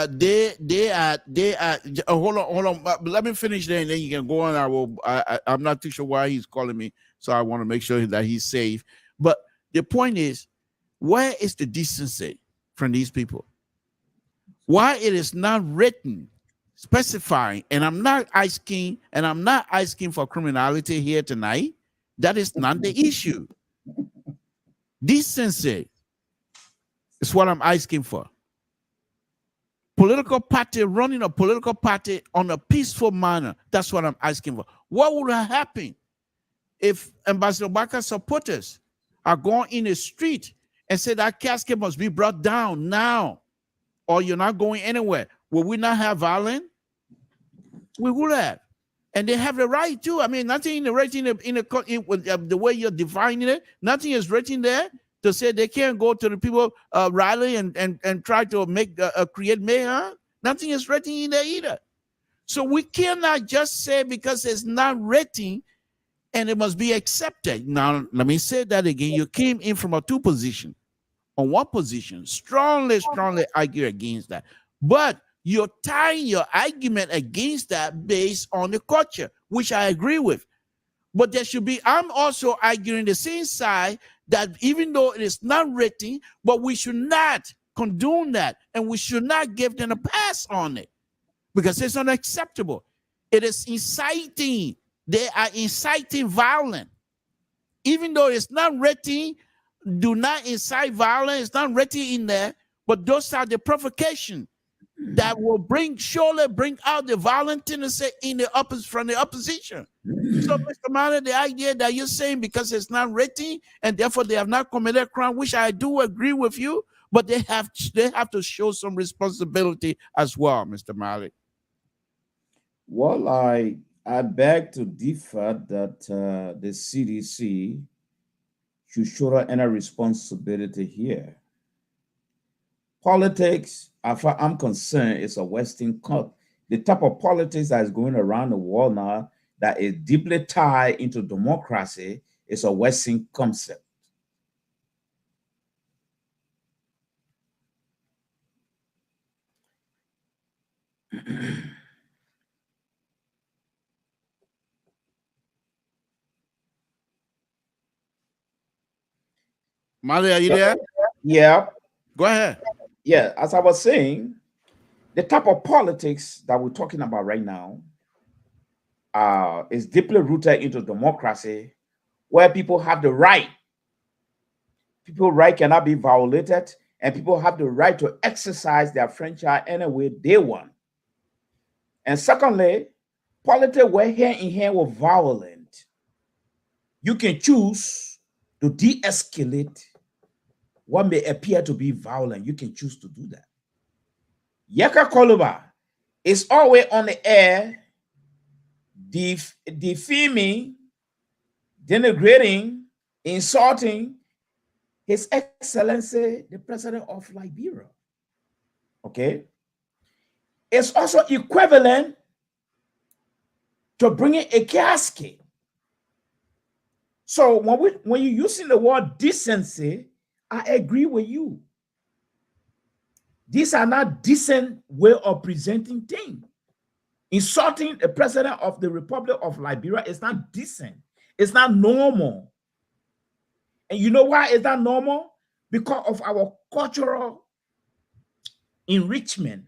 Speaker 1: they are hold on, let me finish there and then you can go on. I'm not too sure why he's calling me, so I want to make sure that he's safe. But the point is, where is the decency from these people? Why it is not written, specifying, and I'm not asking for criminality here tonight. That is not the issue. Decency is what I'm asking for. political party running a political party on a peaceful manner. That's what I'm asking for. What would have happened if Ambassador Barker's supporters are going in the street and say that casket must be brought down now, or you're not going anywhere? Will we not have violence? We would have. And they have the right to. I mean, nothing in the writing the way you're defining it, nothing is written there to say they can't go to the people rally and try to make create mayhem. Nothing is written in there either. So we cannot just say because it's not written and it must be accepted. Now, let me say that again. You came in from a two position. On one position, strongly argue against that. But you're tying your argument against that based on the culture, which I agree with. But there should be, I'm also arguing the same side that even though it is not written, but we should not condone that and we should not give them a pass on it because it's unacceptable. It is inciting. They are inciting violence. Even though it's not written, do not incite violence. It's not written in there, but those are the provocation that will surely bring out the violent tendency from the opposition. So, Mr. Malley, the idea that you're saying because it's not written and therefore they have not committed a crime, which I do agree with you, but they have to show some responsibility as well, Mr. Malley.
Speaker 7: Well, I beg to differ that the CDC should show any responsibility here. Politics, as far as I'm concerned, is a Western cult. The type of politics that is going around the world now that is deeply tied into democracy is a Western concept.
Speaker 1: Malley, are you there?
Speaker 7: Yeah.
Speaker 1: Go ahead.
Speaker 7: Yeah, as I was saying, the type of politics that we're talking about right now is deeply rooted into democracy, where people have the right. People's right cannot be violated, and people have the right to exercise their franchise any way they want. And secondly, politics were hand in hand with violent. You can choose to de-escalate what may appear to be violent. You can choose to do that. Yaka Koluba is always on the air, defaming, denigrating, insulting His Excellency, the President of Liberia. Okay? It's also equivalent to bringing a casket. So when you're using the word decency, I agree with you. These are not decent way of presenting things. Insulting the President of the Republic of Liberia is not decent. It's not normal. And you know why it's not normal? Because of our cultural enrichment.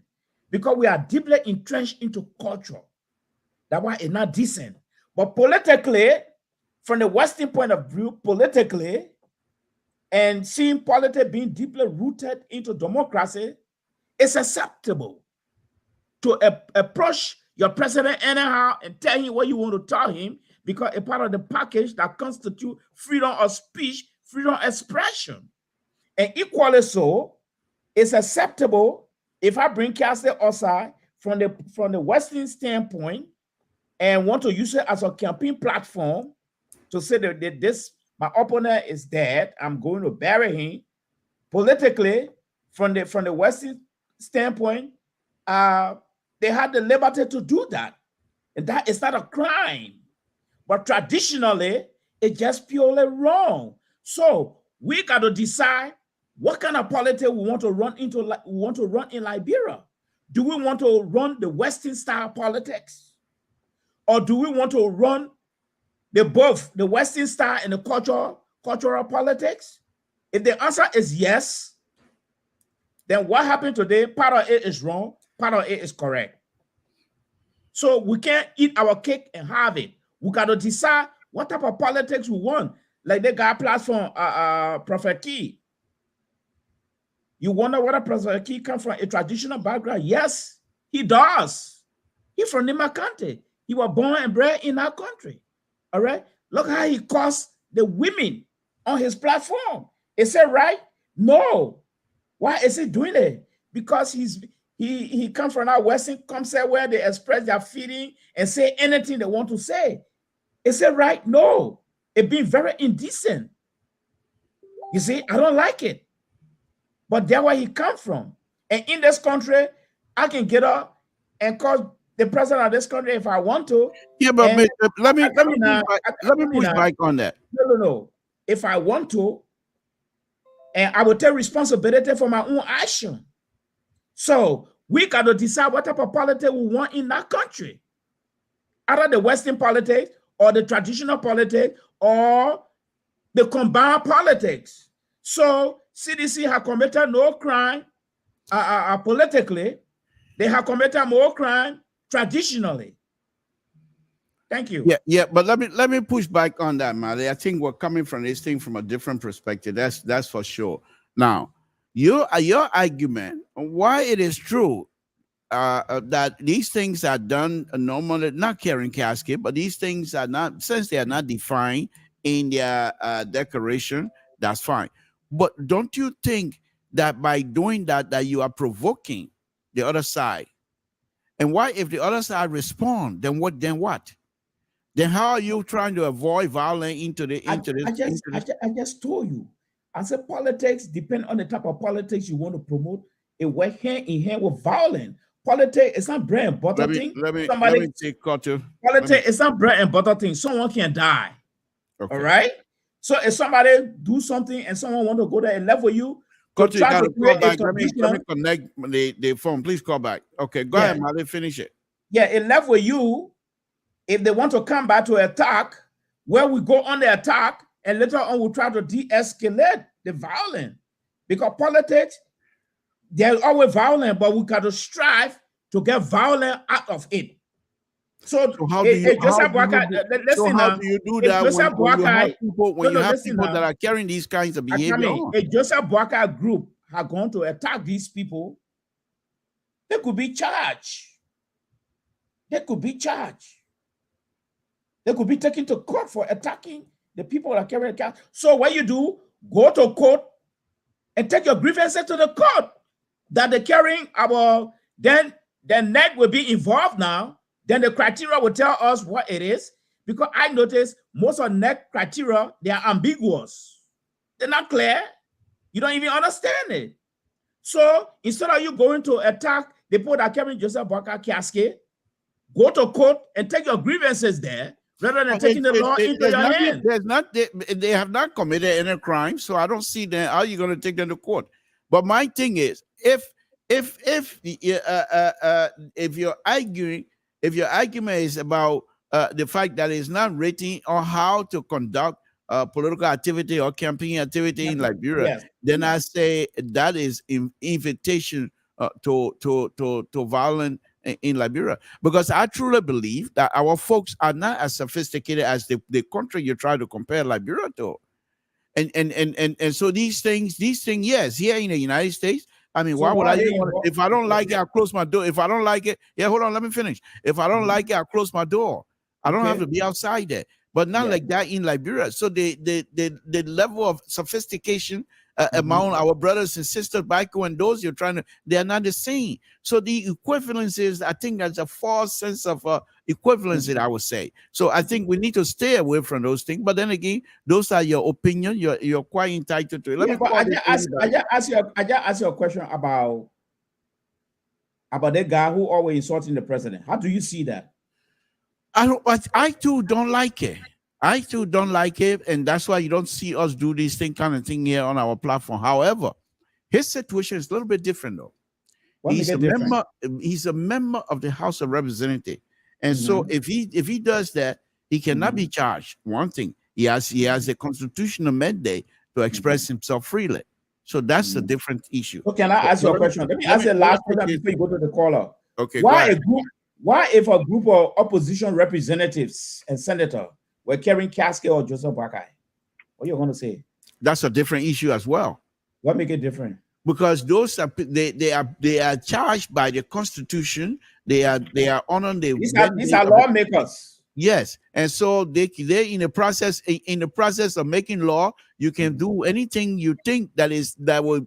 Speaker 7: Because we are deeply entrenched into culture. That's why it's not decent. But politically, from the Western point of view, politically, and seeing politics being deeply rooted into democracy, it's acceptable to approach your president anyhow and tell him what you want to tell him because it's part of the package that constitutes freedom of speech, freedom of expression. And equally so, it's acceptable if I bring Castle outside from the Western standpoint and want to use it as a campaign platform to say that my opponent is dead, I'm going to bury him. Politically, from the Western standpoint, they had the liberty to do that. And that is not a crime. But traditionally, it's just purely wrong. So we got to decide what kind of politics we want to run in Liberia. Do we want to run the Western style politics? Or do we want to run both the Western style and the cultural politics? If the answer is yes, then what happened today, part of it is wrong, part of it is correct. So we can't eat our cake and have it. We got to decide what type of politics we want. Like the guy platform, Prophet Key. You wonder whether President Key comes from a traditional background? Yes, he does. He's from Nima County. He was born and bred in our country. All right. Look how he calls the women on his platform. Is that right? No. Why is he doing it? Because he comes from our Western concept where they express their feeling and say anything they want to say. Is it right? No. It's being very indecent. You see, I don't like it. But that's where he comes from. And in this country, I can get up and call the president of this country if I want to.
Speaker 1: Yeah, but let me push back on that.
Speaker 7: No. If I want to, and I will take responsibility for my own action. So we got to decide what type of politics we want in that country. Either the Western politics or the traditional politics or the combined politics. So CDC have committed no crime politically. They have committed more crime traditionally. Thank you.
Speaker 1: Yeah, but let me push back on that, Mali. I think we're coming from this thing from a different perspective. That's for sure. Now, your argument, why it is true that these things are done normally, not carrying casket, but these things are not, since they are not defined in their declaration, that's fine. But don't you think that by doing that you are provoking the other side? And why, if the other side respond, then what? Then how are you trying to avoid violence into this?
Speaker 7: I just told you. I said politics depend on the type of politics you want to promote. It works hand in hand with violence. Politics is not bread and butter thing.
Speaker 1: Let me take culture.
Speaker 7: Politics is not bread and butter thing. Someone can die. Okay. All right. So if somebody do something and someone want to go there and level you,
Speaker 1: culture, you gotta call back. Let me connect the phone. Please call back. Okay, go ahead, Mali. Finish it.
Speaker 7: Yeah, it level you. If they want to come back to attack, where we go on the attack, and later on we'll try to de-escalate the violence. Because politics, they're always violent, but we got to strive to get violence out of it. So how do you do
Speaker 1: that when you have people that are carrying these kinds of behavior?
Speaker 7: If Joseph Boakai group are going to attack these people, they could be charged. They could be charged. They could be taken to court for attacking the people that are carrying the. So what you do, go to court and take your grievances to the court that they're carrying our, then the NEC will be involved now. Then the criteria will tell us what it is. Because I noticed most of NEC criteria, they are ambiguous. They're not clear. You don't even understand it. So instead of you going to attack the people that are carrying Joseph Boakai casket, go to court and take your grievances there, rather than taking the law into your hand.
Speaker 1: They have not committed any crime, so I don't see them. How are you going to take them to court? But my thing is, if you're arguing, if your argument is about the fact that it's not written on how to conduct political activity or campaign activity in Liberia, then I say that is an invitation to violence in Liberia, because I truly believe that our folks are not as sophisticated as the country you try to compare Liberia to, and so these things, yes, here in the United States. I mean, so why would I? If I don't like it, I'll close my door. If I don't like it, hold on, let me finish. If I don't like it, I'll close my door. I don't have to be outside there. But not like that in Liberia. So the level of sophistication among our brothers and sisters back when those you're trying to, they're not the same. So the equivalences, I think there's a false sense of equivalency, I would say. So I think we need to stay away from those things. But then again, those are your opinion. You're quite entitled to it.
Speaker 7: I just ask you a question about that guy who always insulting the president. How do you see that?
Speaker 1: I too don't like it. I too don't like it, and that's why you don't see us do this kind of thing here on our platform. However, his situation is a little bit different, though. He's a member of the House of Representatives, and so if he does that, he cannot be charged. One thing, he has a constitutional mandate to express himself freely. So that's a different issue.
Speaker 7: So can I ask you a question? Let me ask you the last question before you go to the caller.
Speaker 1: Okay.
Speaker 7: Why if a group of opposition representatives and senators were carrying casket or Joseph Boakai? What are you going to say?
Speaker 1: That's a different issue as well.
Speaker 7: What make it different?
Speaker 1: because those are they are charged by the Constitution. They are honoring the
Speaker 7: These are lawmakers.
Speaker 1: Yes, and so they're in the process of making law. You can do anything you think that will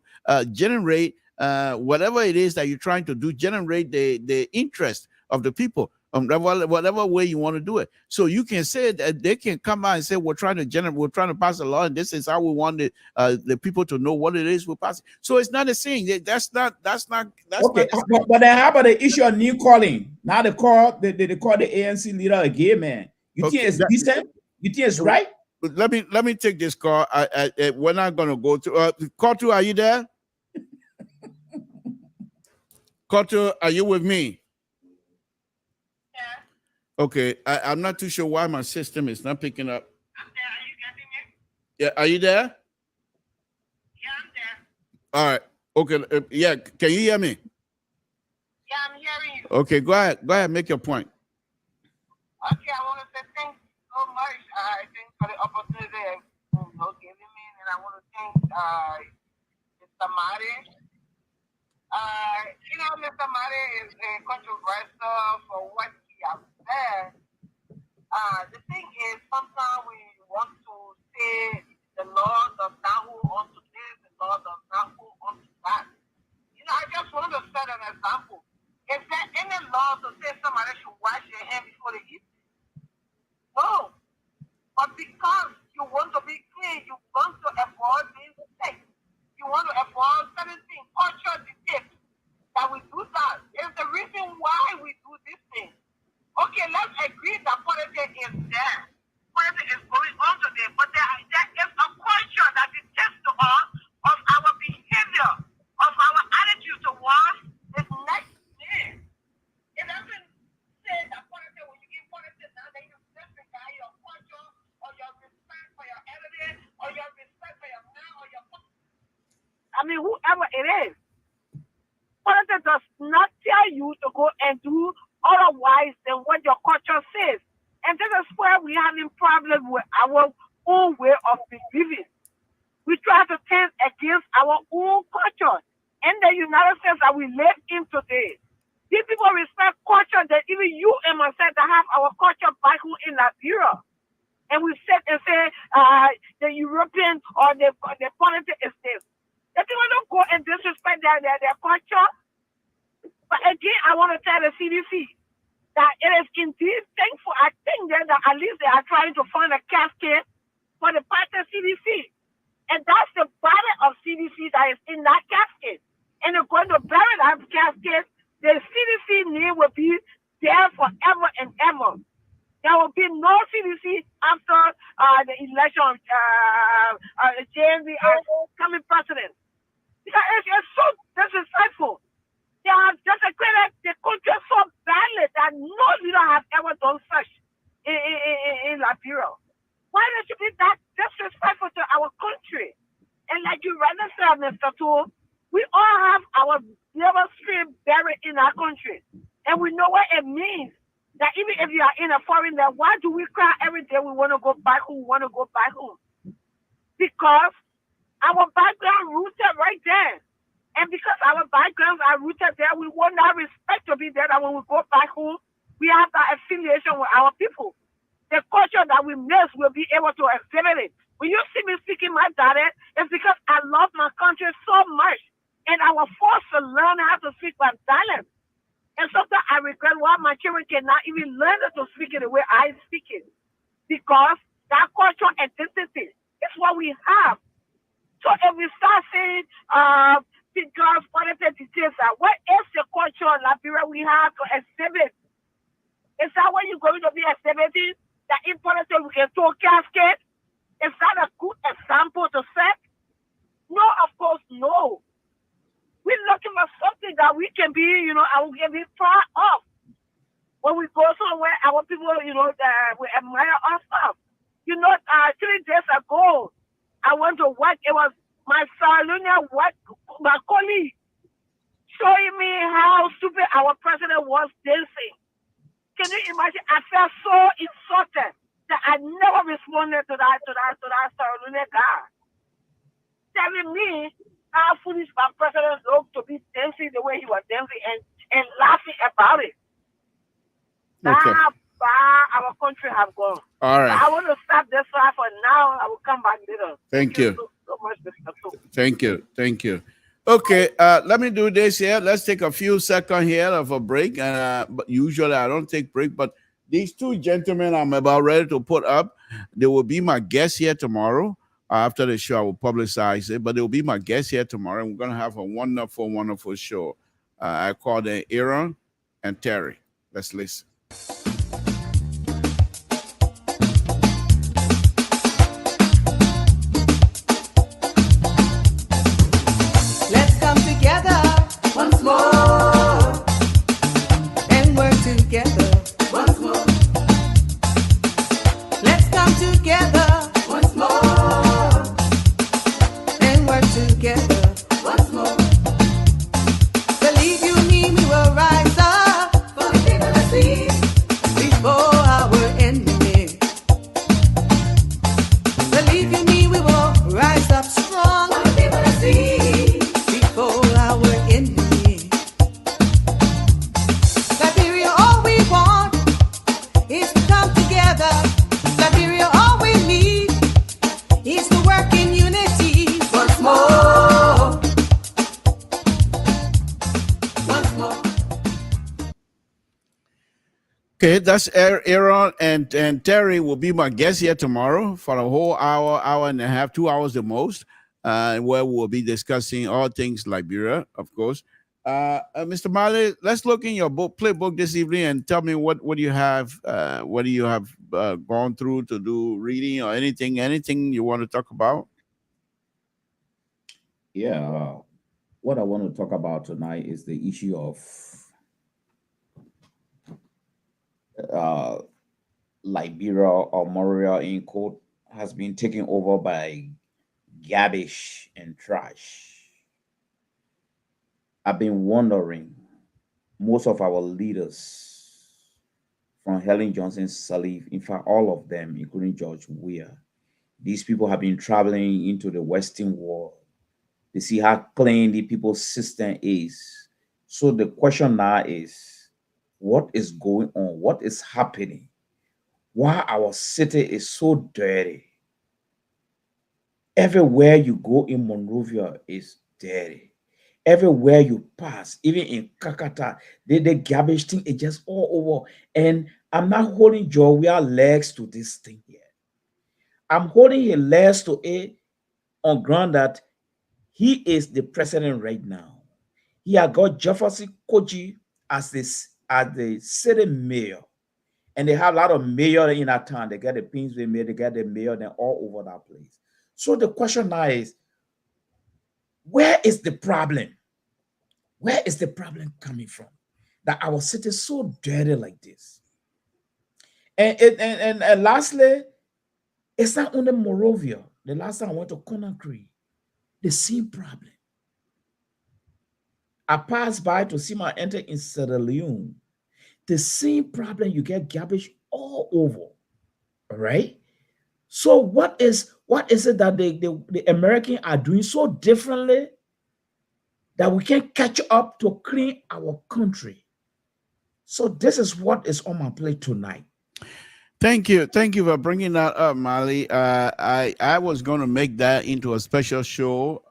Speaker 1: generate whatever it is that you're trying to do, generate the interest of the people, whatever way you want to do it. So you can say that they can come out and say we're trying to pass a law, and this is how we want the people to know what it is we're passing. So it's not the same. That's not
Speaker 7: Okay, but then how about the issue of new calling? Now they call the ANC leader a gay man. You think it's decent? You think it's right?
Speaker 1: Let me take this call. We're not gonna go to call to. Are you there? Koto, are you with me? Yeah. Okay, I'm not too sure why my system is not picking up. I'm there. Are you getting me? Yeah, are you there? Yeah, I'm there. All right. Okay. Yeah, can you hear me? Yeah, I'm hearing you. Okay, go ahead, make your point.
Speaker 8: Okay, I want to say thank you so much. I thank for the opportunity giving me, and I want to thank Mr. Mari. Mr. Mari is controversial for what he has said. The thing is, sometimes we want to say the law does not hold on to this, the law does not hold on to that. I just want to set an example. Is there any law to say somebody should wash their hands before they eat? No. But because you want to be clean, you want to avoid being sick. You want to avoid certain things, culture dictates that we do that. It's the reason why we do this thing. Okay, let's agree that politics is there. Politics is going on today, but there is a culture that dictates to us of our behavior, of our attitude towards the next man. It doesn't say that politics, when you give politics now, that you disregard your culture or your respect for your enemy or your respect for your man or your whoever it is. Politics does not tell you to go and do otherwise than what your culture says. And this is where we're having problems with our own way of believing. We try to turn against our own culture. In the United States that we live in today, these people respect culture that even you and myself that have our culture back home in Liberia. And we sit and say the European or the politics is this. The people don't go and disrespect their culture. But again, I want to tell the CDC that it is indeed thankful. I think that at least they are trying to find a casket for the partner CDC. And that's the body of CDC that is in that casket. And they're going to bury that casket. The CDC name will be there forever and ever. There will be no CDC after the election of JNB as coming president. Because it's so disrespectful. They have just created the country so badly that no leader has ever done such in Liberia. Why does it be that disrespectful to our country? And like you rightly said, Mr. Tool, we all have our labor stream buried in our country. And we know what it means. That even if you are in a foreign land, why do we cry every day we want to go back home, Because our background rooted right there. And because our backgrounds are rooted there, we want that respect to be there that when we go back home, we have that affiliation with our people. The culture that we miss will be able to exhibit it. When you see me speaking my dialect, it's because I love my country so much. And I was forced to learn how to speak my dialect. And sometimes I regret why my children cannot even learn to speak it the way I speak it. Because that cultural identity is what we have. So if we start saying, because politics details that, what is the culture in Liberia we have to exhibit? Is that what you're going to be exhibiting? That in politics we can throw casket? Is that a good example to set? No, of course, no. We're looking for something that we can be, and we can be proud of. When we go somewhere, our people, we admire us of. 3 days ago, I went to work. It was my Saluna work, my colleague, showing me how stupid our president was dancing. Can you imagine? I felt so insulted that I never responded to that Saluna guy. Telling me how foolish my president looked to be dancing the way he was dancing and laughing about it.
Speaker 1: Okay.
Speaker 8: How far our country have gone.
Speaker 1: All right.
Speaker 8: I want to stop this far for now. I will come back later.
Speaker 1: Thank you.
Speaker 8: So much, Mr. Tool.
Speaker 1: Thank you. Thank you. Okay, let me do this here. Let's take a few seconds here of a break. But usually I don't take break, but these two gentlemen I'm about ready to put up, they will be my guests here tomorrow. After the show, I will publicize it, but they will be my guests here tomorrow. And we're going to have a wonderful, wonderful show. I call them Aaron and Terry. Let's listen.
Speaker 9: Let's come together once more and work together once more. Let's come together once more and work together once more. Believe you me, we will rise up for the people to see before our enemy. Believe you me, we will rise up strong for the people to see before our enemy. Liberia, all we want is to come together. Liberia, all we need is to work in unity once more. Once more.
Speaker 1: Okay, that's Aaron and Terry will be my guests here tomorrow for a whole hour, hour and a half, 2 hours the most, where we'll be discussing all things Liberia, of course. Mr. Marley, let's look in your playbook this evening and tell me what do you have gone through to do reading or anything you want to talk about?
Speaker 7: Yeah, what I want to talk about tonight is the issue of Liberia or Montreal in quote has been taken over by garbage and trash. I've been wondering, most of our leaders from Helen Johnson Sirleaf, in fact, all of them, including George Weah, these people have been traveling into the Western world to see how clean the people's system is. So the question now is, what is going on? What is happening? Why our city is so dirty? Everywhere you go in Monrovia is dirty. Everywhere you pass, even in Kakata, the garbage thing is just all over. And I'm not holding Joe legs to this thing here. I'm holding his legs to it on ground that he is the president right now. He has got Jefferson Koji as the city mayor. And they have a lot of mayor in that town. They get the Pinsway mayor, they get the mayor, they're all over that place. So the question now is, where is the problem? Where is the problem coming from? That our city is so dirty like this. And lastly, it's not only Morovia. The last time I went to Conakry, the same problem. I passed by to see my enter in Sierra Leone. The same problem, you get garbage all over. All right. So what is it that the Americans are doing so differently that we can catch up to clean our country? So this is what is on my plate tonight.
Speaker 1: Thank you for bringing that up, Marley. I was going to make that into a special show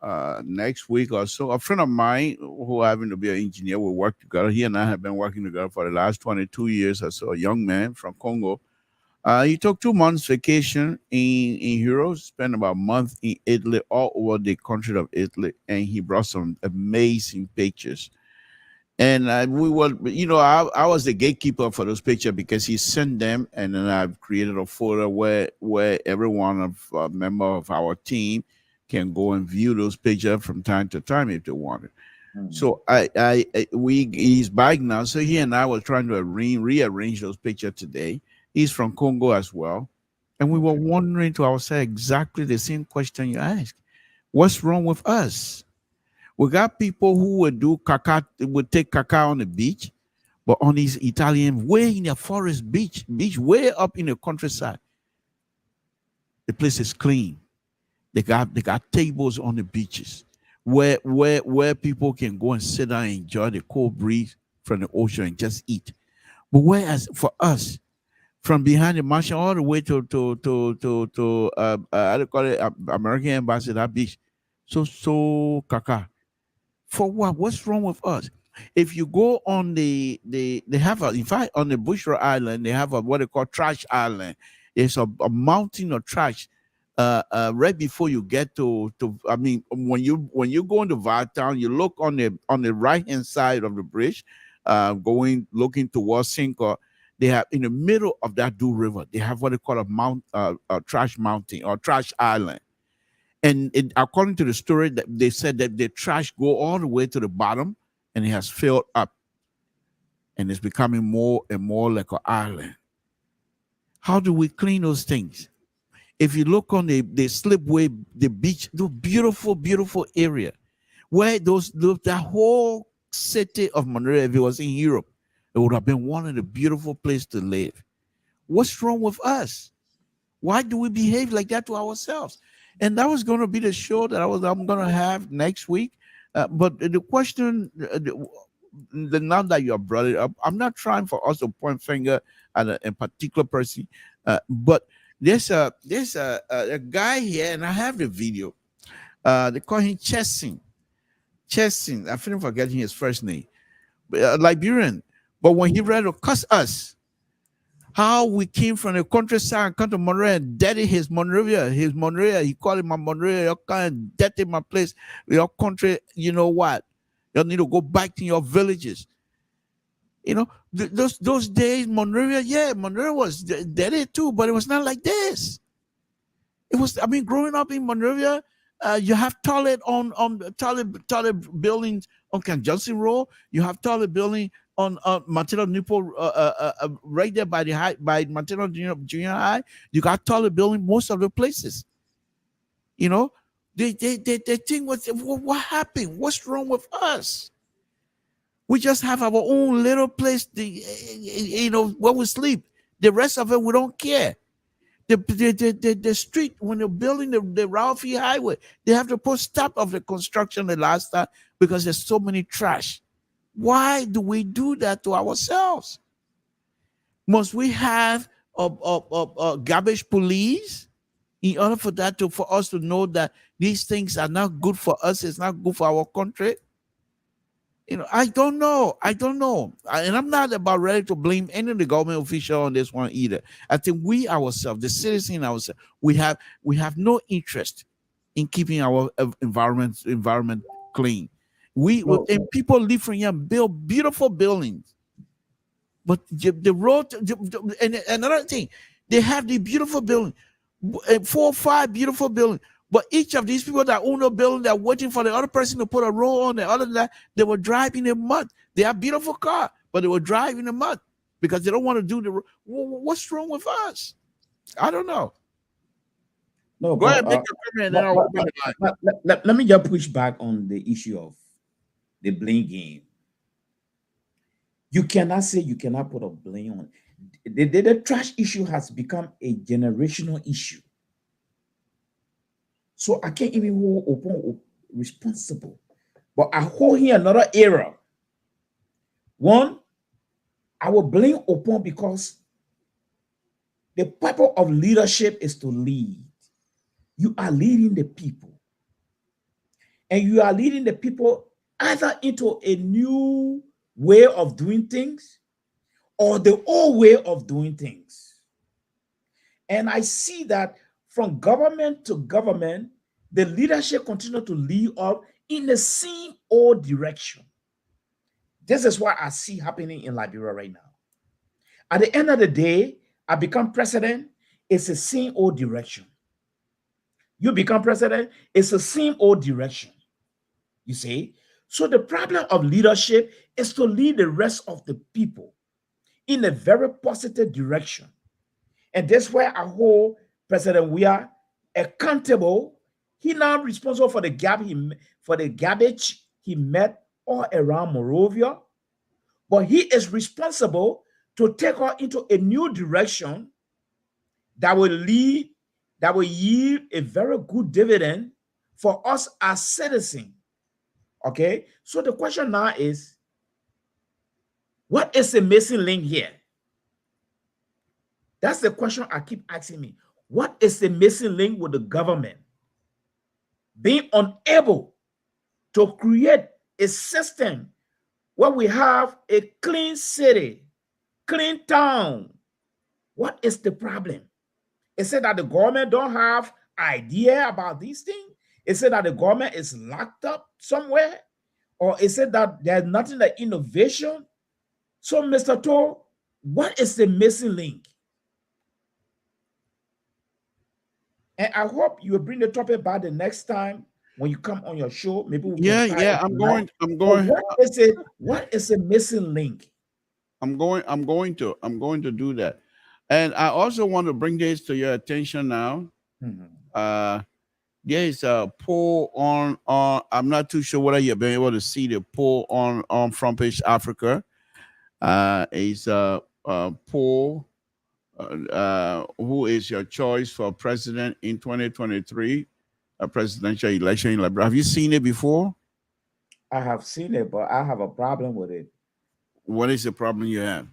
Speaker 1: next week or so. A friend of mine who happened to be an engineer, we work together. He and I have been working together for the last 22 years or so. A young man from Congo. He took 2 months vacation in Europe, spent about a month in Italy, all over the country of Italy, and he brought some amazing pictures. And we were, I was the gatekeeper for those pictures because he sent them, and then I've created a folder where every one of member of our team can go and view those pictures from time to time if they want it. So he's back now. So he and I were trying to rearrange those pictures today. He's from Congo as well, and we were wondering to ourselves exactly the same question you asked: what's wrong with us? We got people who would take caca on the beach, but on these Italian, way in the forest beach way up in the countryside, the place is clean. They got tables on the beaches. where people can go and sit down and enjoy the cold breeze from the ocean and just eat. But whereas for us, from behind the mountain all the way to how do you call it, American Embassy, that beach, so kaka. For what? What's wrong with us? If you go on they have a, in fact, on the Bushra Island, they have a what they call trash island. It's a mountain of trash. Right before you get to I mean, when you go into Town, you look on the right hand side of the bridge, looking towards Cinco. They have in the middle of that Do River, they have what they call a trash mountain or trash island. And according to the story, that they said that the trash go all the way to the bottom, and it has filled up, and it's becoming more and more like an island. How do we clean those things? If you look on the slipway, the beach, the beautiful, beautiful area, where that whole city of Monterey, if it was in Europe, it would have been one of the beautiful places to live. What's wrong with us? Why do we behave like that to ourselves? And that was going to be the show that I'm going to have next week. But the question, now that you have brought it up, I'm not trying for us to point finger at a particular person, but there's a guy here, and I have the video. They call him Chessin. I feel forgetting his first name, Liberian. But when he read to cuss us, how we came from the countryside and come to Monterey and dirty his Monrovia. He called it my Monrovia. You can't dirty my place, your country. You know what? You need to go back to your villages. You know, those days, Monrovia was dirty too, but it was not like this. It was, I mean, growing up in Monrovia, you have toilet toilet buildings on Conjunction Road. You have toilet building on Martino Newport, right there by Martino Junior High. You got toilet building most of the places. You know, they think what happened? What's wrong with us? We just have our own little place, where we sleep. The rest of it, we don't care. The street, when they're building the Ralphie Highway, they have to put stop of the construction the last time because there's so many trash. Why do we do that to ourselves? Must we have a garbage police in order for us to know that these things are not good for us? It's not good for our country. You know, I don't know. And I'm not about ready to blame any of the government official on this one either. I think we ourselves, the citizen ourselves, we have no interest in keeping our environment clean. And people live from here and build beautiful buildings. But the road, and another thing, they have the beautiful building, 4 or 5 beautiful buildings. But each of these people that own a building, they're waiting for the other person to put a road on. The other than that, they were driving in mud. They have beautiful car, but they were driving in mud because they don't want to do the road. What's wrong with us? I don't know.
Speaker 7: No,
Speaker 1: go ahead, make your comment.
Speaker 7: Let me just push back on the issue of the blame game. You cannot say you cannot put a blame on. The trash issue has become a generational issue. So I can't even hold OPER responsible. But I hold here another error. One, I will blame OPER because the purpose of leadership is to lead. You are leading the people. And you are leading the people either into a new way of doing things or the old way of doing things. And I see that from government to government, the leadership continue to lead up in the same old direction. This is what I see happening in Liberia right now. At the end of the day, I become president, it's the same old direction. You become president, it's the same old direction. You see? So the problem of leadership is to lead the rest of the people in a very positive direction. And that's where I hold President Weah accountable. He now responsible for the garbage he met all around Monrovia, but he is responsible to take her into a new direction that will yield a very good dividend for us as citizens Okay, so the question now is, what is the missing link here? That's the question I keep asking me. What is the missing link with the government being unable to create a system where we have a clean city, clean town? What is the problem? Is it that the government don't have idea about these things? Is it that the government is locked up somewhere? Or is it that there's nothing like innovation? So, Mr. Toll, what is the missing link? And I hope you will bring the topic back the next time when you come on your show. Maybe we can start it
Speaker 1: I'm
Speaker 7: tonight.
Speaker 1: going.
Speaker 7: But what is it? What is the missing link?
Speaker 1: I'm going to do that. And I also want to bring this to your attention now. There is a poll on I'm not too sure whether you've been able to see the poll on Front Page Africa. It's a poll. Who is your choice for president in 2023? A presidential election in Liberia. Have you seen it before?
Speaker 7: I have seen it, but I have a problem with it.
Speaker 1: What is the problem you have?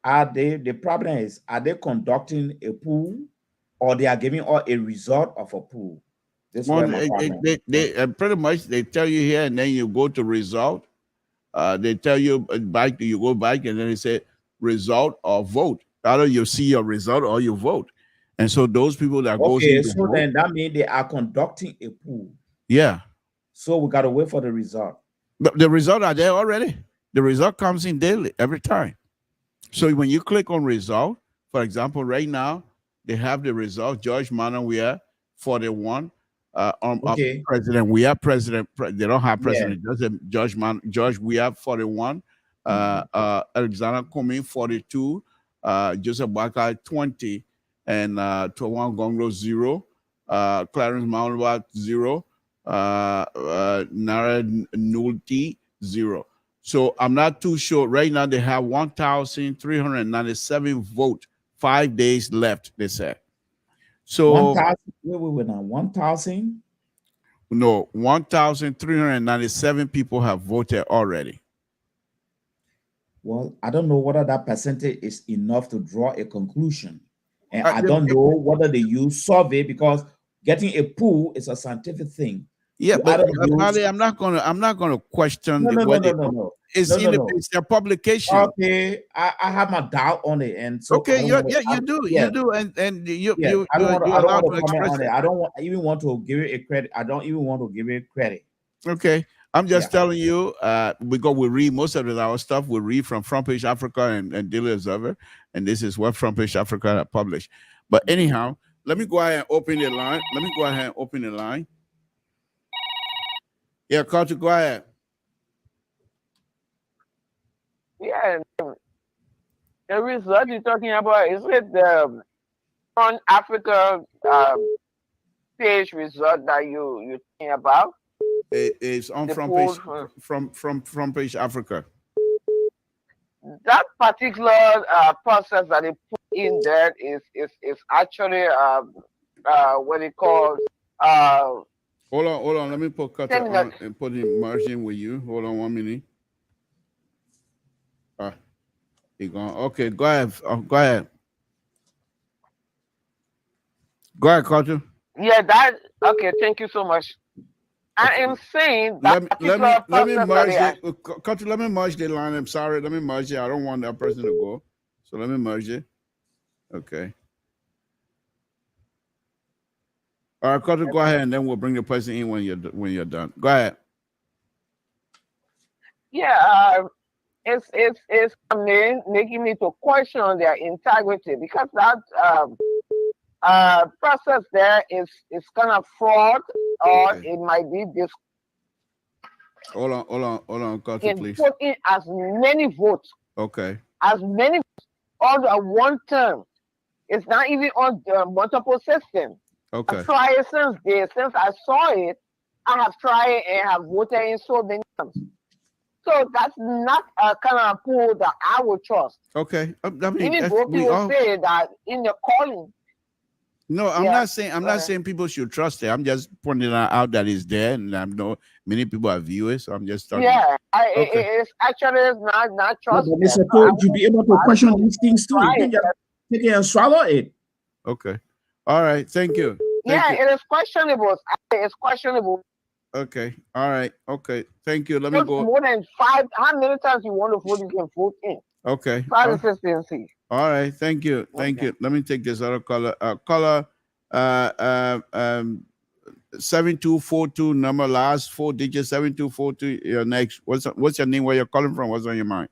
Speaker 7: The problem is, are they conducting a poll, or they are giving us a result of a poll? This
Speaker 1: Well,
Speaker 7: is my problem.
Speaker 1: they pretty much they tell you here, and then you go to result. They tell you back, you go back, and then they say result or vote. Either you see your result or you vote. And so those people that goes into
Speaker 7: so
Speaker 1: vote,
Speaker 7: then that means they are conducting a poll.
Speaker 1: yeah.
Speaker 7: So we got to wait for the result.
Speaker 1: But the result are there already. The result comes in daily, every time. So when you click on result, for example, right now, they have the result. George Manuel, we are 41. President, we are president. They don't have president. George, we have 41. Alexander Coming, 42. Joseph Baka, 20. And Tawan Gonglo, 0. Clarence Maunwa, 0. Nara Nulti, 0. So I'm not too sure. Right now they have 1,397 votes, 5 days left, they said. So
Speaker 7: 1,000?
Speaker 1: No, 1,397 people have voted already.
Speaker 7: Well, I don't know whether that percentage is enough to draw a conclusion. And I don't know whether they use survey, because getting a poll is a scientific thing.
Speaker 1: Yeah, but I'm not gonna question
Speaker 7: No.
Speaker 1: It's it's their publication.
Speaker 7: Okay, I have my doubt on it, and so
Speaker 1: okay, you do, and you
Speaker 7: I don't want to comment on it. I don't even want to give it a credit. I don't even want to give it credit.
Speaker 1: Okay, I'm just telling you, because we read most of our stuff. We read from Front Page Africa and Daily Observer, and this is what Front Page Africa published. But anyhow, let me go ahead and open the line. Yeah, Carter, go ahead.
Speaker 10: Yeah, the result you're talking about, is it the Front Africa page result that you're talking about?
Speaker 1: It's on Front Page from Page Africa.
Speaker 10: That particular process that they put in there is actually what they call
Speaker 1: Hold on. Let me put Carter on and put him merging with you. Hold on 1 minute. He gone. Okay, go ahead. Go ahead, Carter.
Speaker 10: Yeah, okay. Thank you so much. I am saying that
Speaker 1: let me merge it. Carter, let me merge the line. I'm sorry. Let me merge it. I don't want that person to go. So let me merge it. Okay. All right, Carter, go ahead, and then we'll bring the person in when you're done. Go ahead.
Speaker 10: Yeah, it's making me to question their integrity, because that process there is kind of fraud, or it might be this.
Speaker 1: Hold on, Carter, please.
Speaker 10: Put in as many votes.
Speaker 1: Okay.
Speaker 10: As many all at one term. It's not even on the multiple system.
Speaker 1: Okay.
Speaker 10: I've tried it since I saw it. I have tried it and have voted in so many times. So that's not a kind of pool that I would trust.
Speaker 1: Okay.
Speaker 10: Even though people say that in the calling.
Speaker 1: No, I'm
Speaker 10: Yeah,
Speaker 1: not saying people should trust it. I'm just pointing out that it's there, and I know many people are viewers. So I'm just talking.
Speaker 10: yeah.
Speaker 1: Okay.
Speaker 10: It's actually not
Speaker 7: No,
Speaker 10: trust
Speaker 7: but
Speaker 10: them.
Speaker 7: Mr.
Speaker 10: No, I
Speaker 7: Toad, you
Speaker 10: wouldn't
Speaker 7: be able to
Speaker 10: advise
Speaker 7: question
Speaker 10: you
Speaker 7: these things
Speaker 10: to
Speaker 7: too. You
Speaker 10: try
Speaker 7: can
Speaker 10: it.
Speaker 7: just take it and swallow it.
Speaker 1: Okay. All right. Thank you.
Speaker 10: Yeah, it is questionable. It's questionable.
Speaker 1: Okay. All right. Okay. Thank you. Let me
Speaker 10: Vote
Speaker 1: go.
Speaker 10: more than 5. How many times you want to vote, you can vote in.
Speaker 1: Okay.
Speaker 10: 5 consistency.
Speaker 1: All right. Thank you. Thank you. Let me take this other caller. Caller 7242 number, last 4 digits, 7242. You're next. What's your name? Where you're calling from? What's on your mind?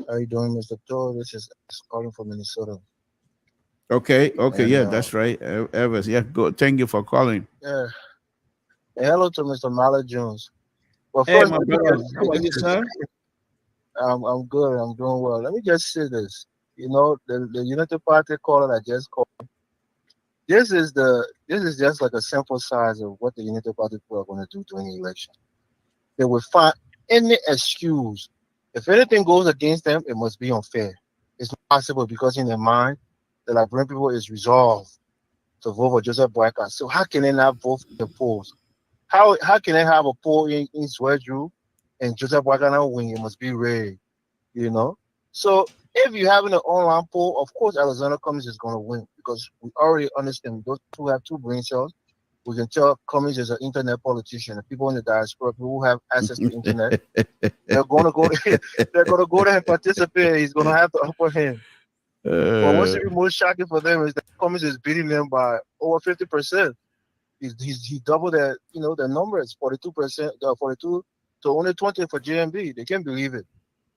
Speaker 11: How you doing, Mr. Thor? This is calling from Minnesota.
Speaker 1: Okay. Okay.
Speaker 11: And,
Speaker 1: Yeah, that's right. Evers. Yeah. Good. Thank you for calling.
Speaker 11: Yeah. And hello to Mr. Mallard Jones. Well,
Speaker 7: Hey,
Speaker 11: first,
Speaker 7: my
Speaker 11: let me
Speaker 7: brother,
Speaker 11: just
Speaker 7: how are you, sir?
Speaker 11: I'm good. I'm doing well. Let me just say this. You know, the United Party caller that just called. This is just like a simple size of what the United Party people are going to do during the election. They will find any excuse. If anything goes against them, it must be unfair. It's not possible because in their mind, the Liberian people is resolved to vote for Joseph Boyka. So how can they not vote for the polls? How can they have a poll in Swedru and Joseph Boyka now win? It must be rigged, you know. So if you're having an online poll, of course Alexander Cummings is going to win because we already understand those who have 2 brain cells. We can tell Cummings is an internet politician. The people in the diaspora, people who have access to the internet, they're going to go. They're going to go there and participate. He's going to have the upper hand. But what's even more shocking for them is that Cummings is beating them by over 50%. He doubled their their numbers, 42%, 42 to only 20 for JMB. They can't believe it.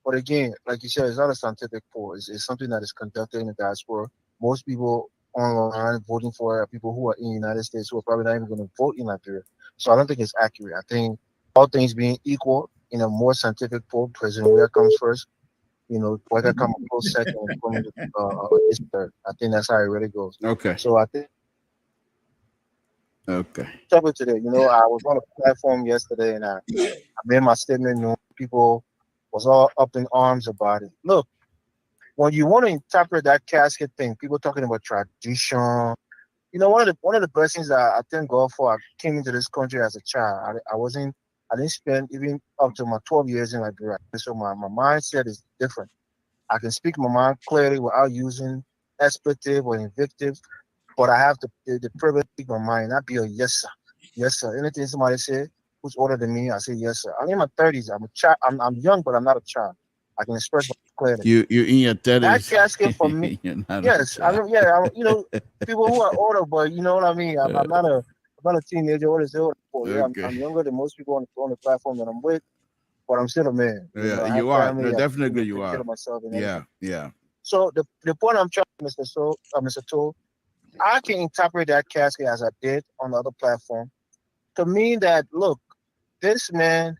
Speaker 11: But again, like you said, it's not a scientific poll. It's something that is conducted in the diaspora. Most people online voting for people who are in the United States who are probably not even going to vote in Liberia. So I don't think it's accurate. I think all things being equal, in a more scientific poll, President Weah comes first. Boyka come a close second, and Cummings is third. I think that's how it really goes.
Speaker 1: Okay.
Speaker 11: So I think.
Speaker 1: Okay.
Speaker 11: Today, I was on a platform yesterday and I made my statement known. People was all up in arms about it. Look, when you want to interpret that casket thing, people talking about tradition. One of the blessings that I thank God for, I came into this country as a child. I didn't spend even up to my 12 years in Liberia. So my mindset is different. I can speak my mind clearly without using expletive or invective, but I have the privilege to speak my mind, not be a yes sir. Yes sir. Anything somebody say who's older than me, I say yes sir. I'm in my 30s. I'm a child. I'm young, but I'm not a child. I can express my clearly.
Speaker 1: You're in your 30s.
Speaker 11: That casket for me. Yes, people who are older, but you know what I mean. I'm not a teenager. What is it? Yeah,
Speaker 1: Okay.
Speaker 11: I'm younger than most people on the platform that I'm with, but I'm still a man.
Speaker 1: Yeah,
Speaker 11: I have
Speaker 1: you are.
Speaker 11: family,
Speaker 1: No, definitely you
Speaker 11: take care
Speaker 1: are.
Speaker 11: of myself and
Speaker 1: Yeah,
Speaker 11: everything.
Speaker 1: yeah.
Speaker 11: So the point I'm trying, Mr. Toll, I can interpret that casket as I did on the other platform to mean that look, this man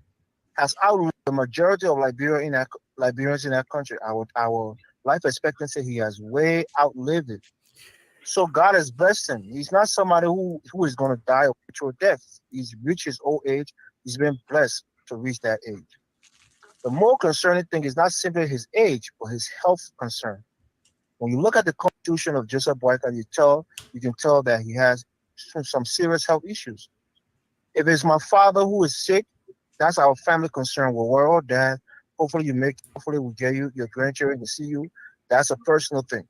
Speaker 11: has outlived the majority of Liberians in that country. Our life expectancy, he has way outlived it. So God has blessed him. He's not somebody who is going to die of natural death. He's reached his old age. He's been blessed to reach that age. The more concerning thing is not simply his age, but his health concern. When you look at the constitution of Joseph Boyka, you can tell that he has some serious health issues. If it's my father who is sick, that's our family concern. Well, we're all dead. Hopefully we'll get you, your grandchildren to see you. That's a personal thing.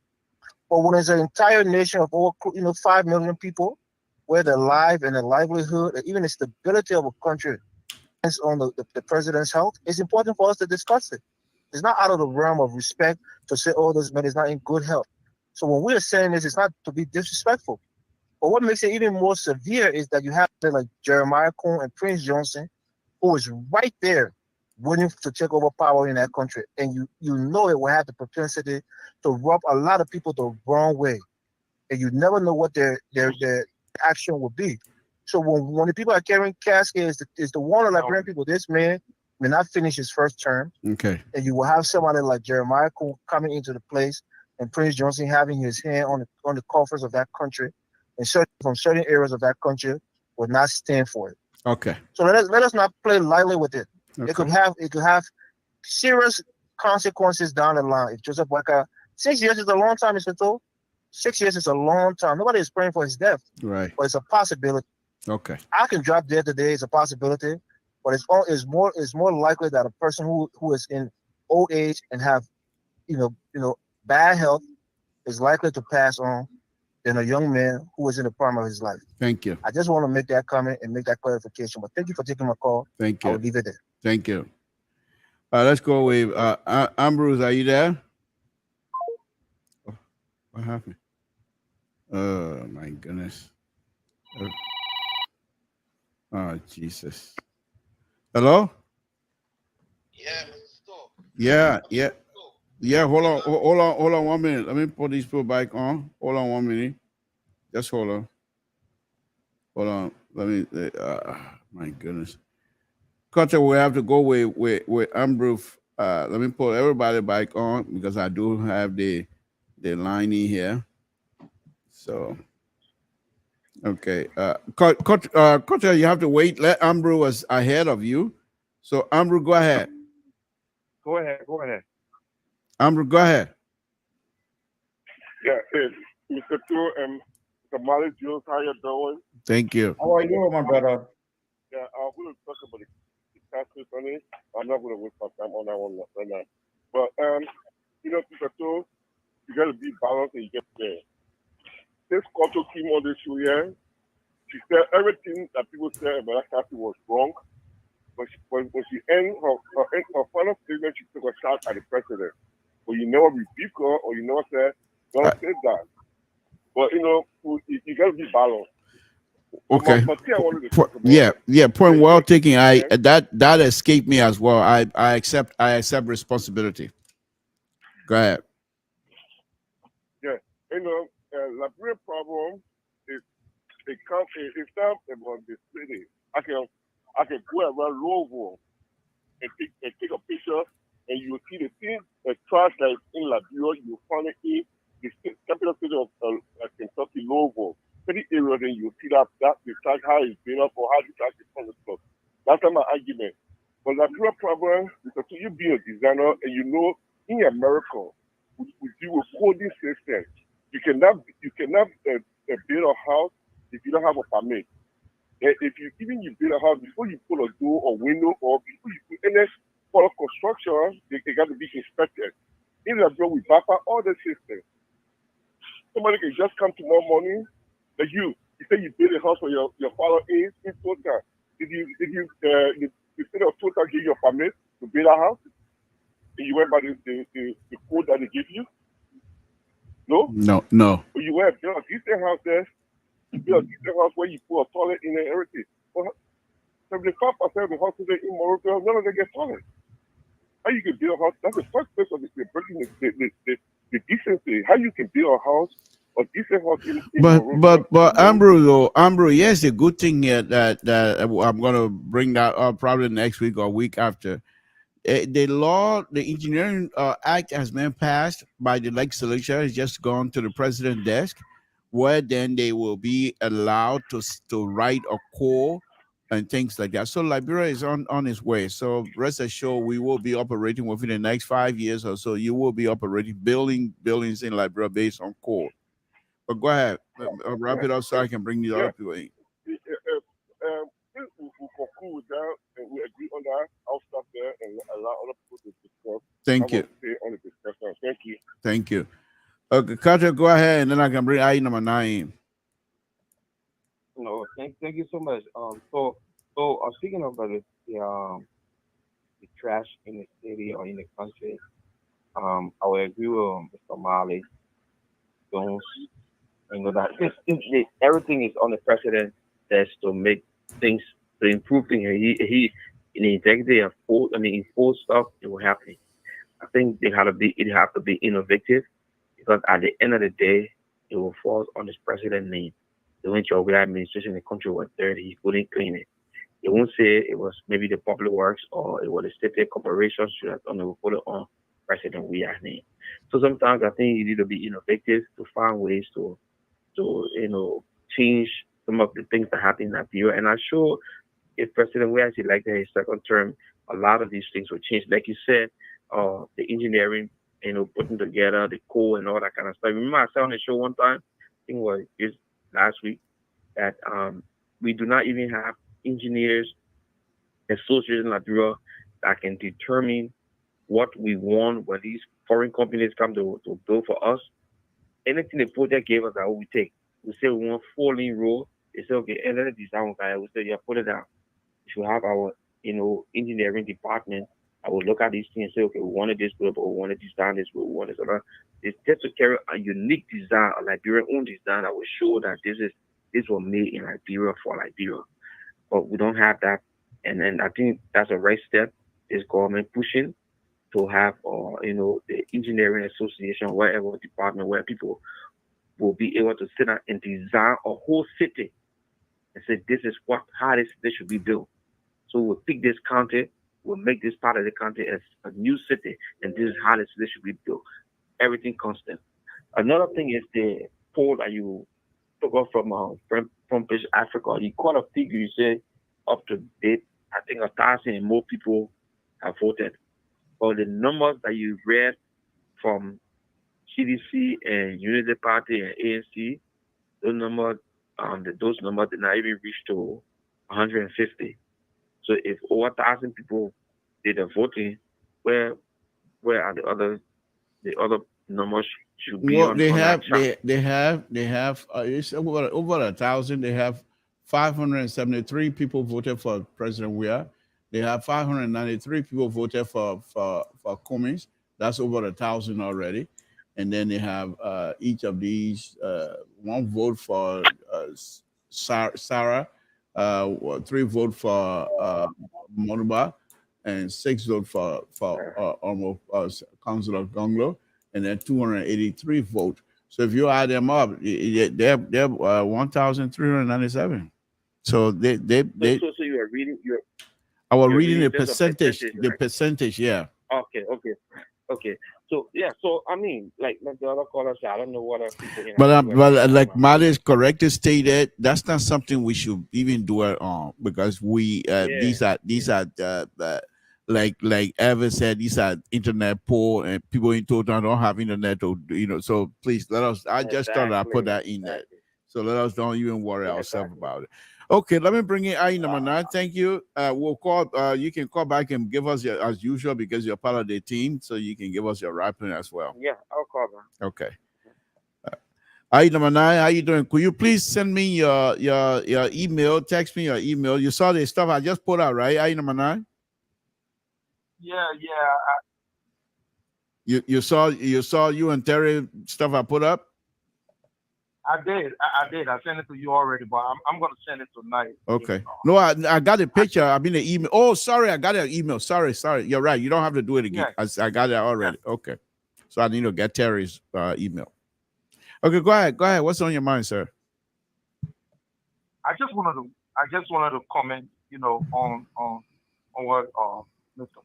Speaker 11: But when there's an entire nation of over 5 million people, where their life and their livelihood, and even the stability of a country depends on the president's health, it's important for us to discuss it. It's not out of the realm of respect to say, oh, this man is not in good health. So when we're saying this, it's not to be disrespectful. But what makes it even more severe is that you have like Jeremiah Cohn and Prince Johnson, who is right there waiting to take over power in that country. And you know it will have the propensity to rub a lot of people the wrong way. And you never know what their action will be. So when the people are carrying caskets, is the one of Liberian people, this man may not finish his first term.
Speaker 1: Okay.
Speaker 11: And you will have somebody like Jeremiah Cohn coming into the place and Prince Johnson having his hand on the coffers of that country, and from certain areas of that country will not stand for it.
Speaker 1: Okay.
Speaker 11: So let us not play lightly with it.
Speaker 1: Okay.
Speaker 11: It could have serious consequences down the line. If Joseph Boyka, 6 years is a long time, Mr. Toll. 6 years is a long time. Nobody is praying for his death,
Speaker 1: Right.
Speaker 11: but it's a possibility.
Speaker 1: Okay.
Speaker 11: I can drop dead today. It's a possibility, but it's more likely that a person who is in old age and have bad health is likely to pass on than a young man who is in the prime of his life.
Speaker 1: Thank you.
Speaker 11: I just want to make that comment and make that clarification. But thank you for taking my call.
Speaker 1: Thank
Speaker 11: I
Speaker 1: you.
Speaker 11: will leave it there.
Speaker 1: Thank you. Let's go with Ambrose. Are you there? What happened? Oh my goodness. Oh Jesus. Hello? Yeah. Hold on 1 minute. Let me put these people back on. Hold on 1 minute. Just hold on. Hold on. Let me. My goodness. Culture, we have to go with Ambrose. Let me put everybody back on because I do have the line in here. So, okay. Culture, you have to wait. Let Ambrose was ahead of you. So, Ambrose, go ahead.
Speaker 12: Go ahead.
Speaker 1: Ambrose, go ahead.
Speaker 12: Yeah, it's Mr. Two and Mr. Molly Jules, how you doing?
Speaker 1: Thank you.
Speaker 7: How are you, my brother?
Speaker 12: Yeah, I'm going to talk about the taxes on it. I'm not going to waste my time on that one right now. But, Mr. Two, you got to be balanced and you get there. This culture came on this show here. She said everything that people said about that tax was wrong. But when she ended her final statement, she took a shot at the president. But you never rebuke her or you never said, don't say that. But, you got to be balanced.
Speaker 1: Okay.
Speaker 12: But I wanted to talk about,
Speaker 1: yeah. Point well taken. That escaped me as well. I accept responsibility. Go ahead.
Speaker 12: Yeah, Liberia problem is it's not about the city. I can go around Louisville and take a picture, and you will see the thing, the trash that is in Liberia. You find it in the capital city of Kentucky, Louisville. City areas, and you see that the trash how it's been up or how the trash is from the stuff. That's my argument. But Liberia problem because you being a designer and in America we deal with coding systems. You cannot build a house if you don't have a permit. And if you build a house before you put a door or window or before you put any part of construction, they got to be inspected. In Liberia, we bypass all the systems. Somebody can just come tomorrow morning. Like you say you build a house for your father in Total. Did you instead of Total give you a permit to build a house? And you went by the code that they give you? No?
Speaker 1: No.
Speaker 12: But you went build a decent house there. You build a decent house where you put a toilet in and everything. Well, 75% of the houses in Morocco, none of them get toilets. How you can build a house? That's the first place of breaking the decency. How you can build a house, a decent house in Morocco?
Speaker 1: But Ambrose, yes, the good thing here that I'm gonna bring that up probably next week or week after. The engineering act has been passed by the legislature. It's just gone to the president's desk, where then they will be allowed to write a code and things like that. So Liberia is on its way. So rest assured, we will be operating within the next 5 years or so. You will be operating buildings in Liberia based on code. But go ahead, wrap it up so I can bring the other people in.
Speaker 12: We'll conclude with that and we agree on that. I'll stop there and allow other people to discuss.
Speaker 1: Thank you.
Speaker 12: Stay on the discussion. Thank you.
Speaker 1: Thank you. Okay, Kaja, go ahead, and then I can bring item number 9.
Speaker 13: No, thank you so much. So speaking about the trash in the city or in the country, I would agree with Mr. Marley Jones. That everything is on the president desk to make things to improve things. He in the executive enforce stuff, it will happen. I think it have to be innovative because at the end of the day, it will fall on his president's name. The winter administration in the country was dirty, he couldn't clean it. They won't say it was maybe the public works or it was the state corporation should have done it, put it on President Weah's name. So sometimes I think you need to be innovative to find ways to change some of the things that happen in Liberia. And I'm sure if President Weah is elected his second term, a lot of these things will change. Like you said, the engineering putting together the coal and all that kind of stuff. Remember I said on the show one time, I think it was just last week, that we do not even have engineers associated in Liberia that can determine what we want when these foreign companies come to build for us. Anything the project gave us, that we take. We say we want 4-lane road. They say, okay, and then the design guy, we say, yeah, put it down. We should have our, engineering department. I will look at these things and say, okay, we wanted this way, but we want to design this way, we want this other. It's just to carry a unique design, a Liberian own design that will show that this was made in Liberia for Liberia. But we don't have that. And then I think that's a right step. This government pushing to have, the engineering association, whatever department, where people will be able to sit down and design a whole city and say, this is how this city should be built. So we'll pick this county, we'll make this part of the county as a new city, and this is how the city should be built. Everything constant. Another thing is the poll that you took off from Page Africa. You caught a figure, you say up to date, I think 1,000 and more people have voted. But the numbers that you read from CDC and Unity Party and ANC, those numbers did not even reach to 150. So if over 1,000 people did the voting, where are the other numbers should be
Speaker 1: Well,
Speaker 13: on
Speaker 1: they have
Speaker 13: that chart?
Speaker 1: it's over 1,000. They have 573 people voted for President Weah. They have 593 people voted for Cummings. That's over 1,000 already. And then they have each of these one vote for Sarah, 3 vote for Monuba, and 6 vote for Councilor Gonglo, and then 283 vote. So if you add them up, they're 1,397. So they
Speaker 13: So you are reading
Speaker 1: I was
Speaker 13: you're
Speaker 1: reading the
Speaker 13: just a
Speaker 1: percentage,
Speaker 13: right?
Speaker 1: yeah.
Speaker 13: Okay. So yeah, so I mean, like the other callers, I don't know what else people.
Speaker 1: But like Mali is correct to state that that's not something we should even do it on, because we these are like Ever said, these are internet poor, and people in total don't have internet, or so please let us. I just thought I put that in there. So let us don't even worry ourselves about it. Okay, let me bring in IE number 9. Thank you. We'll call. You can call back and give us your, as usual, because you're part of the team, so you can give us your rapping as well.
Speaker 13: Yeah, I'll call them.
Speaker 1: Okay. IE number 9, how you doing? Could you please send me your email? Text me your email. You saw the stuff I just put out, right? IE number 9.
Speaker 14: Yeah.
Speaker 1: You saw you and Terry stuff I put up.
Speaker 14: I did. I sent it to you already, but I'm going to send it tonight.
Speaker 1: Okay. No, I got a picture. I mean, the email. Oh, sorry, I got an email. Sorry. You're right. You don't have to do it again.
Speaker 14: Yes.
Speaker 1: I got it already. Yeah. Okay. So I need to get Terry's email. Okay, go ahead. What's on your mind, sir?
Speaker 14: I just wanted to comment, on what Mr.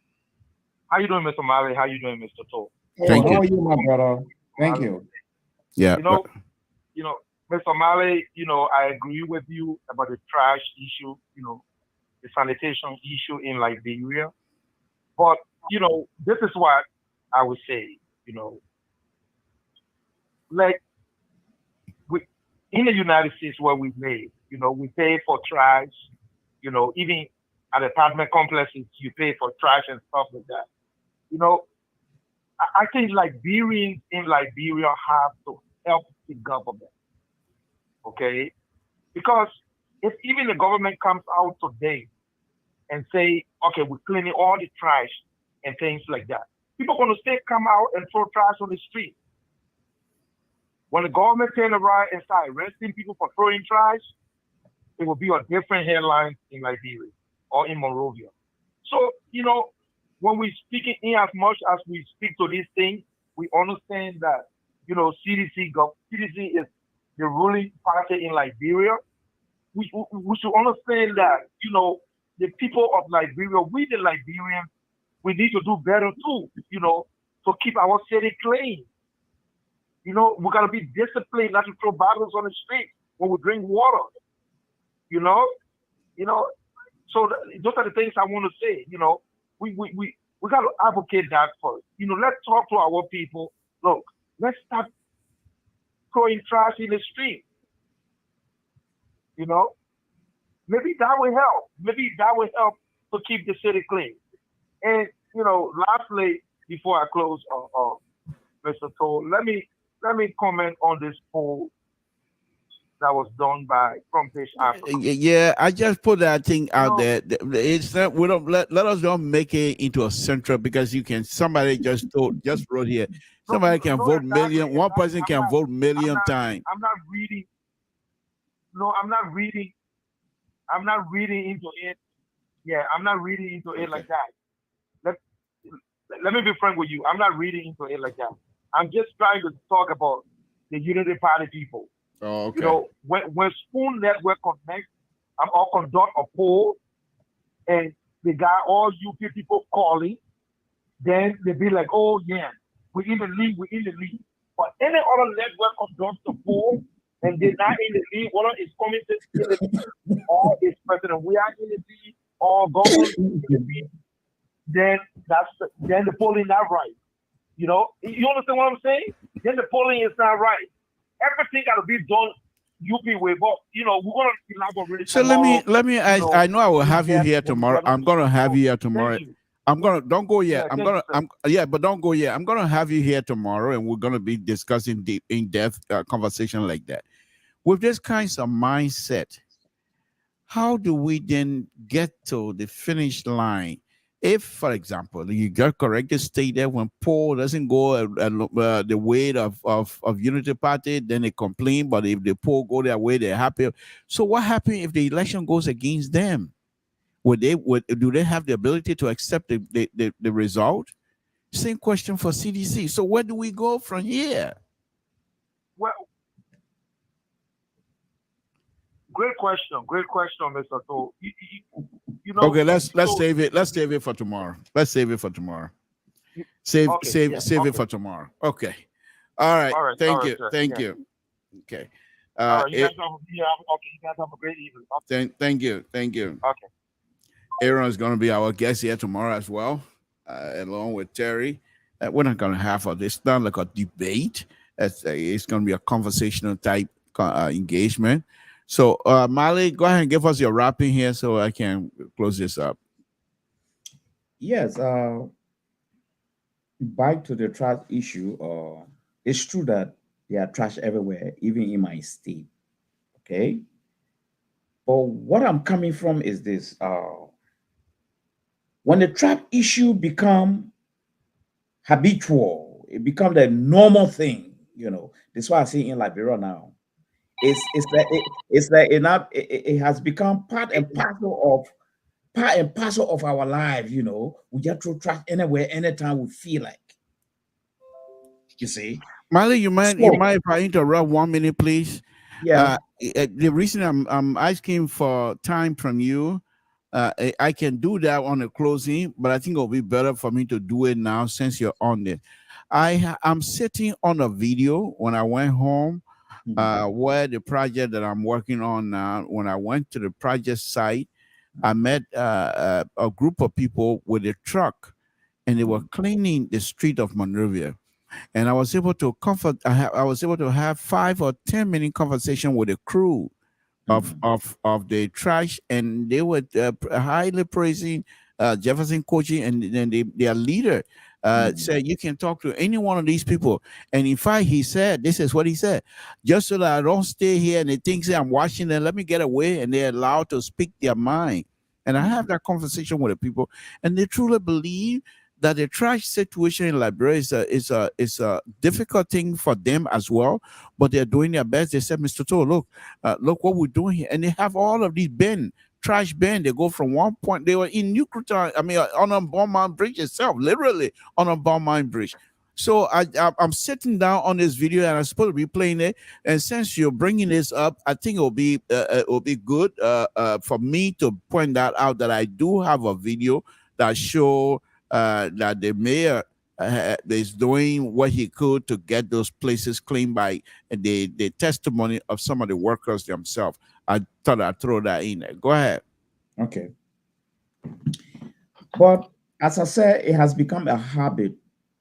Speaker 14: How you doing, Mr. Malley? How you doing, Mr. Toll?
Speaker 1: Thank you.
Speaker 15: How are you, my brother? Thank you.
Speaker 1: Yeah.
Speaker 14: Mr. Malley, I agree with you about the trash issue, the sanitation issue in Liberia. But, this is what I would say, like in the United States where we live, we pay for trash, even at apartment complexes, you pay for trash and stuff like that. I think Liberians in Liberia have to help the government. Okay, because if even the government comes out today and say, okay, we're cleaning all the trash and things like that, people are going to still come out and throw trash on the street. When the government turn around and start arresting people for throwing trash, it will be a different headline in Liberia or in Monrovia. So, when we speak in as much as we speak to these things, we understand that, CDC is the ruling party in Liberia. We should understand that, the people of Liberia, we the Liberians, we need to do better too, to keep our city clean. We got to be disciplined not to throw bottles on the street when we drink water. So those are the things I want to say. We We got to advocate that first. Let's talk to our people. Look, let's start throwing trash in the street. Maybe that will help. Maybe that will help to keep the city clean. And lastly, before I close, Mr. Toll, let me comment on this poll that was done by Front Page Africa.
Speaker 1: Yeah, I just put that thing out there. It's not, we don't let us don't make it into a central, because somebody just wrote here. Somebody can vote million. One person can vote million times.
Speaker 14: I'm not reading. No, I'm not reading into it. Yeah, I'm not reading into it like that. Let me be frank with you. I'm not reading into it like that. I'm just trying to talk about the Unity Party people.
Speaker 1: Oh, okay.
Speaker 14: When Spoon Network connect, or conduct a poll, and they got all UP people calling, then they be like, oh yeah, we're in the league. But any other network conducts a poll, and they're not in the league, whether it's committed in the league, or it's president, we are in the league, or government in the league, then the polling not right. You understand what I'm saying? Then the polling is not right. Everything got to be done UP way, but we're gonna elaborate.
Speaker 1: So let me I know I will have you here tomorrow. I'm gonna have you here tomorrow. Don't go yet. But don't go yet. I'm gonna have you here tomorrow, and we're gonna be discussing deep in-depth conversation like that. With this kinds of mindset, how do we then get to the finish line? If, for example, you got correctly stated, when poll doesn't go the way of Unity Party, then they complain. But if the poll go their way, they're happy. So what happens if the election goes against them? Do they have the ability to accept the result? Same question for CDC. So where do we go from here?
Speaker 14: Well, great question, Mr. So,
Speaker 1: okay, let's save it. Let's save it for tomorrow. Save it for tomorrow. For tomorrow. Okay. All right. Thank you. Okay.
Speaker 14: You guys have a great evening.
Speaker 1: Thank you.
Speaker 14: Okay.
Speaker 1: Aaron is going to be our guest here tomorrow as well, along with Terry. We're not going to have this not like a debate. It's going to be a conversational type engagement. So, Mali, go ahead and give us your wrapping here so I can close this up.
Speaker 7: Yes. Back to the trash issue. It's true that there are trash everywhere, even in my state. Okay. But what I'm coming from is this. When the trash issue become habitual, it becomes a normal thing. That's why I see in Liberia now. It has become part and parcel of our life. We just throw trash anywhere, anytime we feel like. You see,
Speaker 1: Mali, you mind if I interrupt 1 minute, please?
Speaker 7: Yeah.
Speaker 1: The reason I'm asking for time from you, I can do that on the closing, but I think it'll be better for me to do it now since you're on it. I'm sitting on a video when I went home. Where the project that I'm working on now, when I went to the project site, I met a group of people with a truck, and they were cleaning the street of Monrovia. And I was able to I was able to have 5 or 10 minute conversation with the crew of the trash, and they were highly praising Jefferson Kochi, and then their leader said you can talk to any one of these people. And in fact, he said, this is what he said: just so that I don't stay here and they think I'm watching them, let me get away, and they're allowed to speak their mind. And I have that conversation with the people, and they truly believe that the trash situation in Liberia is a difficult thing for them as well, but they're doing their best. They said, Mr. Toll, look what we're doing here. And they have all of these trash bin. They go from one point, they were in New Croton, on a Beaumont Bridge itself, literally on a Beaumont Bridge. So I'm sitting down on this video, and I'm supposed to be playing it. And since you're bringing this up, I think it'll be good for me to point that out, that I do have a video that show that the mayor is doing what he could to get those places clean by the testimony of some of the workers themselves. I thought I'd throw that in there. Go ahead.
Speaker 7: Okay. But as I said, it has become a habit.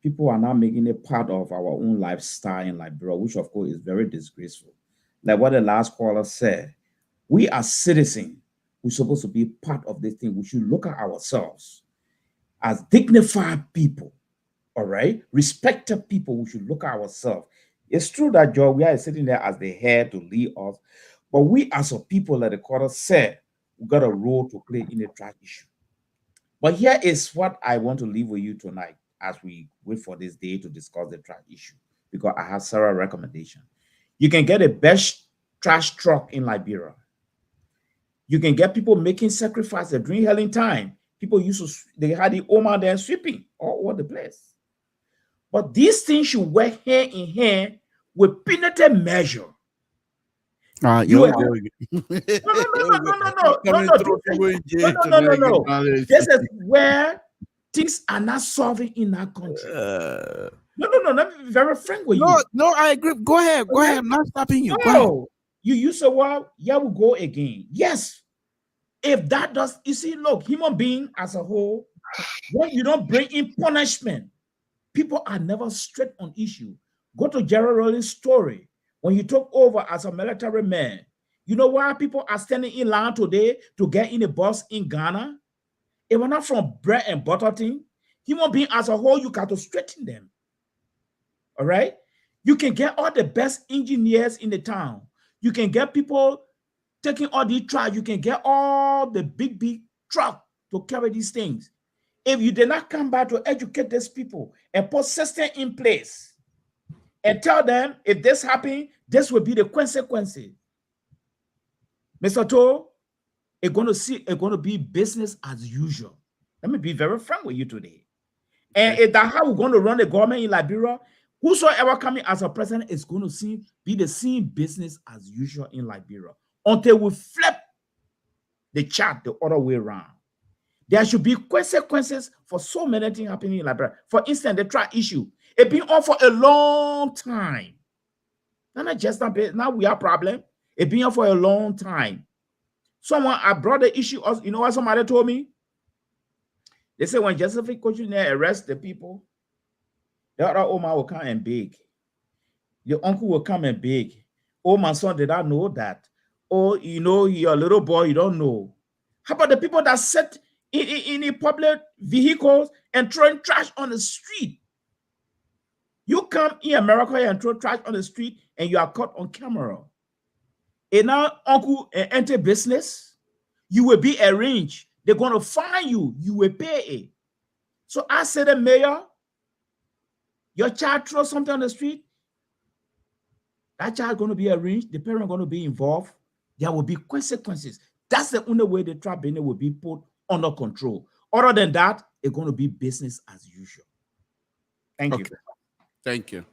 Speaker 7: People are now making it part of our own lifestyle in Liberia, which of course is very disgraceful. Like what the last caller said, we as citizens, we're supposed to be part of this thing. We should look at ourselves as dignified people, all right? Respected people, we should look at ourselves. It's true that, Joe, we are sitting there as the head to lead us, but we as a people, like the caller said, we got a role to play in the trash issue. But here is what I want to leave with you tonight as we wait for this day to discuss the trash issue, because I have several recommendations. You can get a best trash truck in Liberia. You can get people making sacrifices during healing time. People they had the Oma there sweeping all over the place. But these things should work hand in hand with punitive measure. No. This is where things are not solving in our country. No. Let me be very frank with you.
Speaker 1: No, I agree. Go ahead. I'm not stopping you.
Speaker 7: No, you use a word, yeah, will go again. Yes. If that does, you see, look, human being as a whole, when you don't bring in punishment, people are never straight on issue. Go to Gerald Rollins' story. When he took over as a military man, you know why people are standing in line today to get in a bus in Ghana? It was not from bread and butter thing. Human being as a whole, you got to straighten them. All right? You can get all the best engineers in the town. You can get people taking all the trucks. You can get all the big truck to carry these things. If you did not come back to educate these people and put system in place and tell them if this happens, this will be the consequences. Mr. Toe, it's going to be business as usual. Let me be very frank with you today. And if that's how we're going to run the government in Liberia, whosoever coming as a president is going to be the same business as usual in Liberia until we flip the chart the other way around. There should be consequences for so many things happening in Liberia. For instance, the trash issue. It's been on for a long time. Not just now we have problem. It's been on for a long time. I brought the issue, you know what somebody told me? They said when Josephine Kochune arrest the people, the other Oma will come and beg. Your uncle will come and beg. Oh, my son, did I know that? Oh, you know, you're a little boy, you don't know. How about the people that sit in public vehicles and throwing trash on the street? You come in America and throw trash on the street and you are caught on camera. And now uncle enter business, you will be arraigned. They're going to fine you. You will pay it. So I said, the mayor, your child throw something on the street, that child going to be arraigned. The parent going to be involved. There will be consequences. That's the only way the trap will be put under control. Other than that, it's going to be business as usual. Thank you.
Speaker 1: Thank you.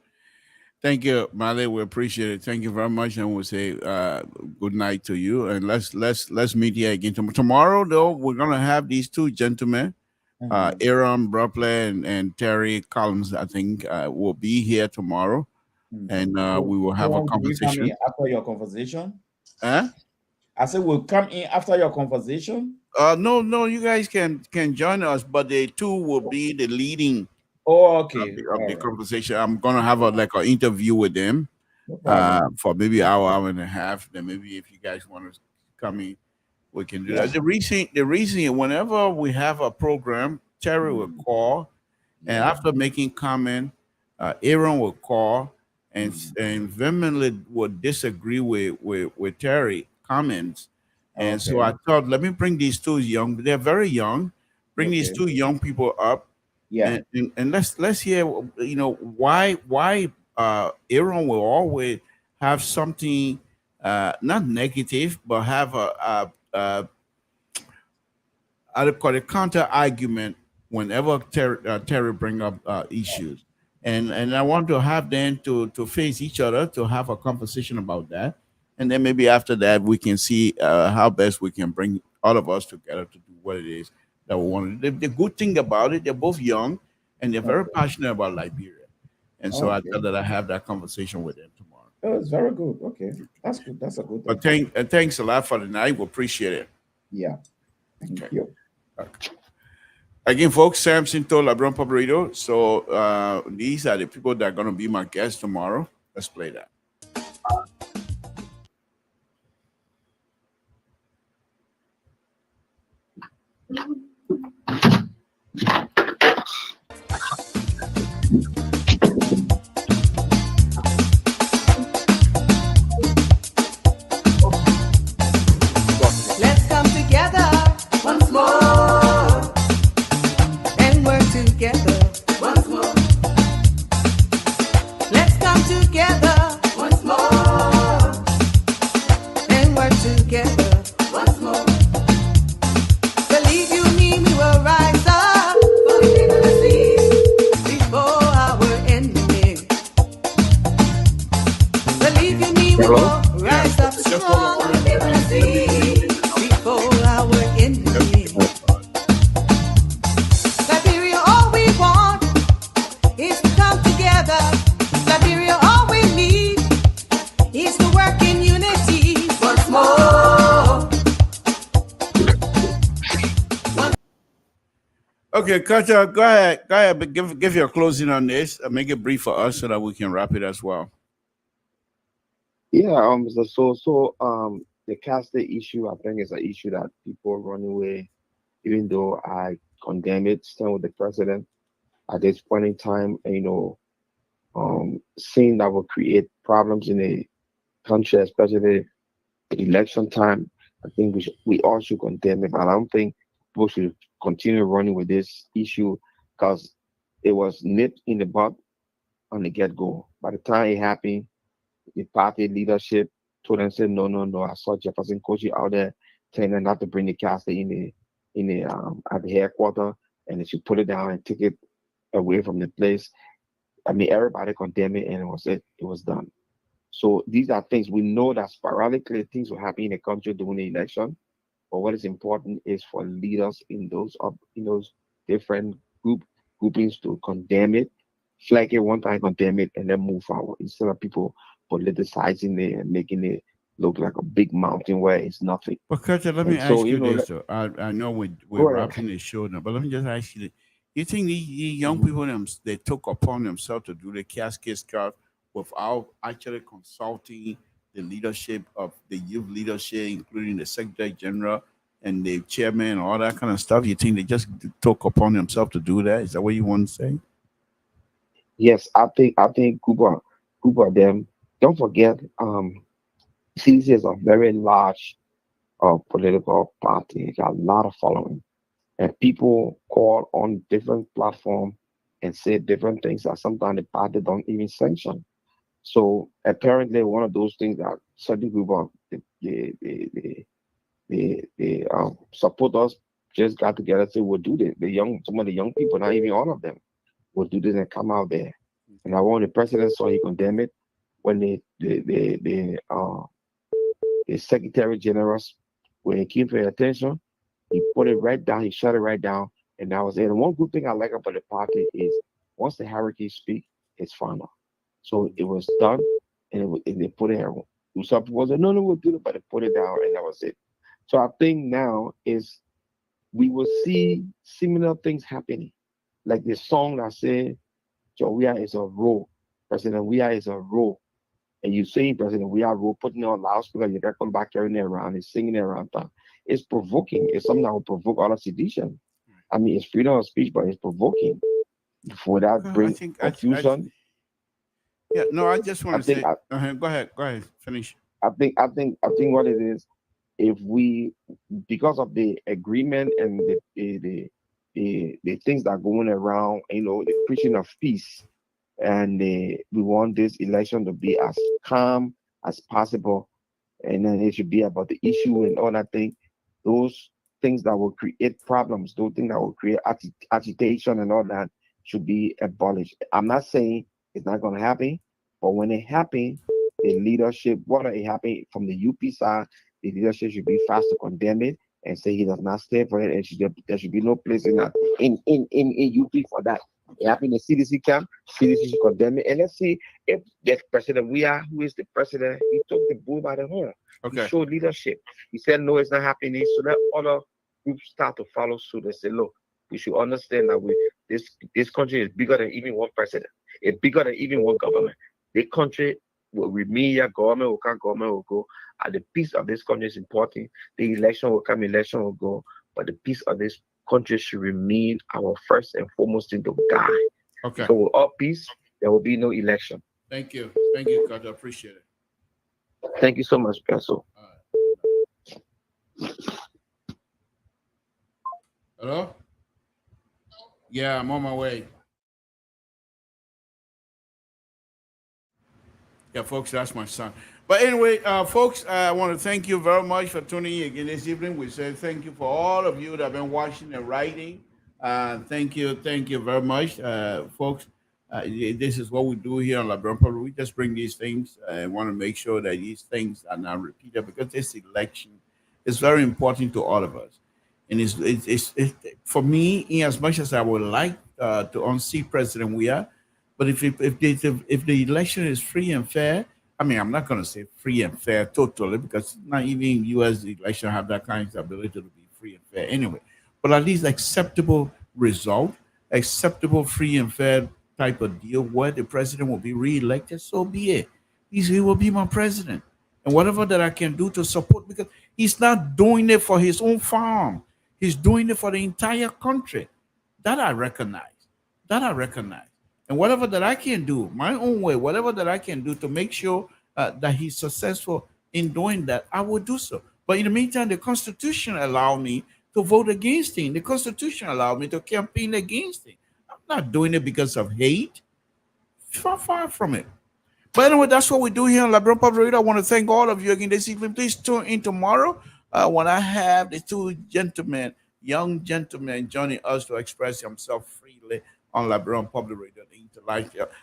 Speaker 1: Thank you, Male. We appreciate it. Thank you very much, and we'll say good night to you. And let's meet here again tomorrow. Though we're gonna have these two gentlemen, Aaron Bropley and Terry Collins. I think will be here tomorrow, and we will have a conversation.
Speaker 7: After your conversation,
Speaker 1: I
Speaker 7: said we'll come in after your conversation.
Speaker 1: No, you guys can join us, but the two will be the leading.
Speaker 7: Oh, okay.
Speaker 1: Of the conversation. I'm gonna have an interview with them for maybe an hour and a half. Then maybe if you guys want to come in, we can do that. The reason whenever we have a program, Terry will call, and after making comment, Aaron will call and vehemently would disagree with Terry comments. And so I thought, let me bring these two they're very young, these two young people up.
Speaker 7: Yeah,
Speaker 1: and let's hear, you know, why Aaron will always have something not negative, but have a counter argument whenever Terry bring up issues, and I want to have them to face each other to have a conversation about that, and then maybe after that we can see how best we can bring all of us together to do what it is that we want. The good thing about it, they're both young and they're very passionate about Liberia. And so I thought that I have that conversation with them tomorrow.
Speaker 7: Oh, it's very good. Okay. That's good. That's a good
Speaker 1: thing. But thanks a lot for the night. We appreciate it.
Speaker 7: Yeah. Thank you.
Speaker 1: Okay. Again, folks, Samson told LIBERIA Public Radio. So these are the people that are going to be my guests tomorrow. Let's play that.
Speaker 9: Let's come together once more and work together once more. Let's come together once more and work together once more. Believe you me, we will rise up for liberty before our enemies. Believe you me, we will rise up strong for liberty before our enemies. Liberia, all we want is to come together. Liberia, all we need is to work in unity once more.
Speaker 1: Okay, Carter, go ahead. Go ahead, but give your closing on this and make it brief for us so that we can wrap it as well.
Speaker 13: Yeah, the casted issue, I think, is an issue that people run away, even though I condemn it, stand with the president at this point in time, seeing that will create problems in the country, especially election time. I think we all should condemn it, but I don't think people should continue running with this issue because it was nipped in the bud on the get-go. By the time it happened, the party leadership told them, said, no. I saw Jefferson Kochi out there telling them not to bring the casket at the headquarters, and they should put it down and take it away from the place. I mean, everybody condemned it, and it was done. So these are things we know that sporadically things will happen in the country during the election. But what is important is for leaders in those different groupings to condemn it, flag it one time, condemn it, and then move forward instead of people politicizing it and making it look like a big mountain where it's nothing.
Speaker 1: But Carter, let me
Speaker 13: And so,
Speaker 1: ask you this, though. I know we're
Speaker 13: Go ahead.
Speaker 1: wrapping the show now, but let me just ask you this. You think these young people, they took upon themselves to do the casket stuff without actually consulting the leadership of the youth leadership, including the Secretary General and the chairman and all that kind of stuff? You think they just took upon themselves to do that? Is that what you want to say?
Speaker 13: Yes, I think group of them. Don't forget, CDC is a very large political party. It got a lot of following, and people call on different platforms and say different things that sometimes the party don't even sanction. So apparently, one of those things that certain group of the supporters just got together and said we'll do this. Some of the young people, not even all of them, will do this and come out there. And I want the president saw he condemned it when the Secretary General, when he came paying attention, he put it right down, he shut it right down, and that was it. And one good thing I like about the party is once the hierarchy speak, it's final. So it was done, and they put it. Some people said, no, we'll do it, but they put it down, and that was it. So I think now is we will see similar things happening, like the song that said, "Joia is a row, President Weah is a row," and you say President Weah row, putting on loudspeaker, you got come back carrying it around, and singing it around town. It's provoking. It's something that will provoke all the sedition. I mean, it's freedom of speech, but it's provoking. For that, bring confusion.
Speaker 1: Yeah, no, I just want to say. Go ahead, finish.
Speaker 13: I think what it is, if we, because of the agreement and the things that are going around, the preaching of peace, and we want this election to be as calm as possible, and then it should be about the issue and all that thing. Those things that will create problems, those things that will create agitation and all that should be abolished. I'm not saying it's not going to happen, but when it happens, the leadership, whether it happen from the UP side, the leadership should be fast to condemn it and say he does not stand for it, and there should be no place in UP for that. It happened in CDC camp, CDC should condemn it. And let's see if the President Weah, who is the president, he took the bull by the horn.
Speaker 1: Okay.
Speaker 13: He showed leadership. He said, no, it's not happening. So that other groups start to follow suit and say, look, we should understand that this country is bigger than even one president. It's bigger than even one government. The country, with me, government will come, government will go. And the peace of this country is important. The election will come, election will go. But the peace of this country should remain our first and foremost thing to guide.
Speaker 1: Okay.
Speaker 13: So without peace, there will be no election.
Speaker 1: Thank you. Thank you, God. I appreciate it.
Speaker 13: Thank you so much, Peso.
Speaker 1: Hello? Yeah, I'm on my way. Yeah, folks, that's my son. But anyway, folks, I want to thank you very much for tuning in again this evening. We say thank you for all of you that have been watching and writing. Thank you very much, folks. This is what we do here on LIBERIA Public. We just bring these things and want to make sure that these things are not repeated, because this election is very important to all of us. And it's for me, in as much as I would like to unseat President Weah, but if the election is free and fair, I mean, I'm not going to say free and fair totally, because not even U.S. election have that kind of ability to be free and fair anyway. But at least acceptable result, acceptable free and fair type of deal where the president will be re-elected, so be it. He will be my president. And whatever that I can do to support, because he's not doing it for his own farm. He's doing it for the entire country. That I recognize. And whatever that I can do, my own way, whatever that I can do to make sure that he's successful in doing that, I will do so. But in the meantime, the Constitution allowed me to vote against him. The Constitution allowed me to campaign against him. I'm not doing it because of hate. Far from it. But anyway, that's what we do here on LIBERIA Public Radio. I want to thank all of you again this evening. Please tune in tomorrow when I have the two gentlemen, young gentlemen, joining us to express himself freely on LIBERIA Public Radio,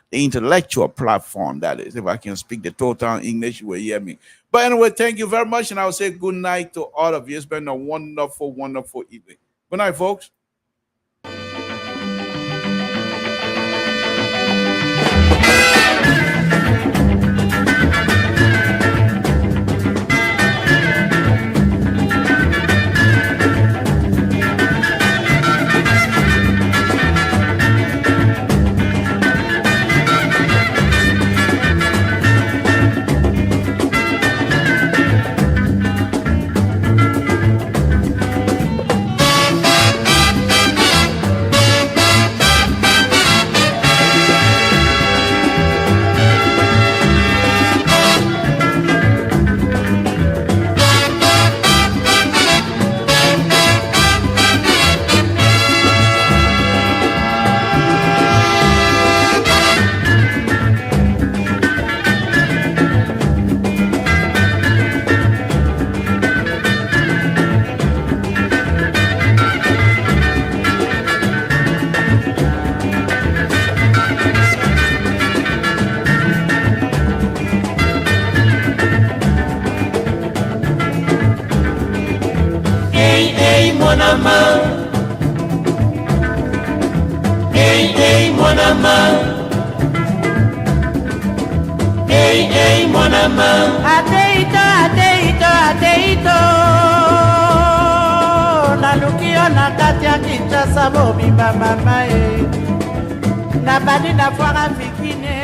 Speaker 1: the intellectual platform, that is. If I can speak the total English, you will hear me. But anyway, thank you very much, and I will say good night to all of you. It's been a wonderful, wonderful evening. Good night, folks.
Speaker 16: Ateito nalukio na kati ya Kinshasa bobi mama na badi na fwara fikine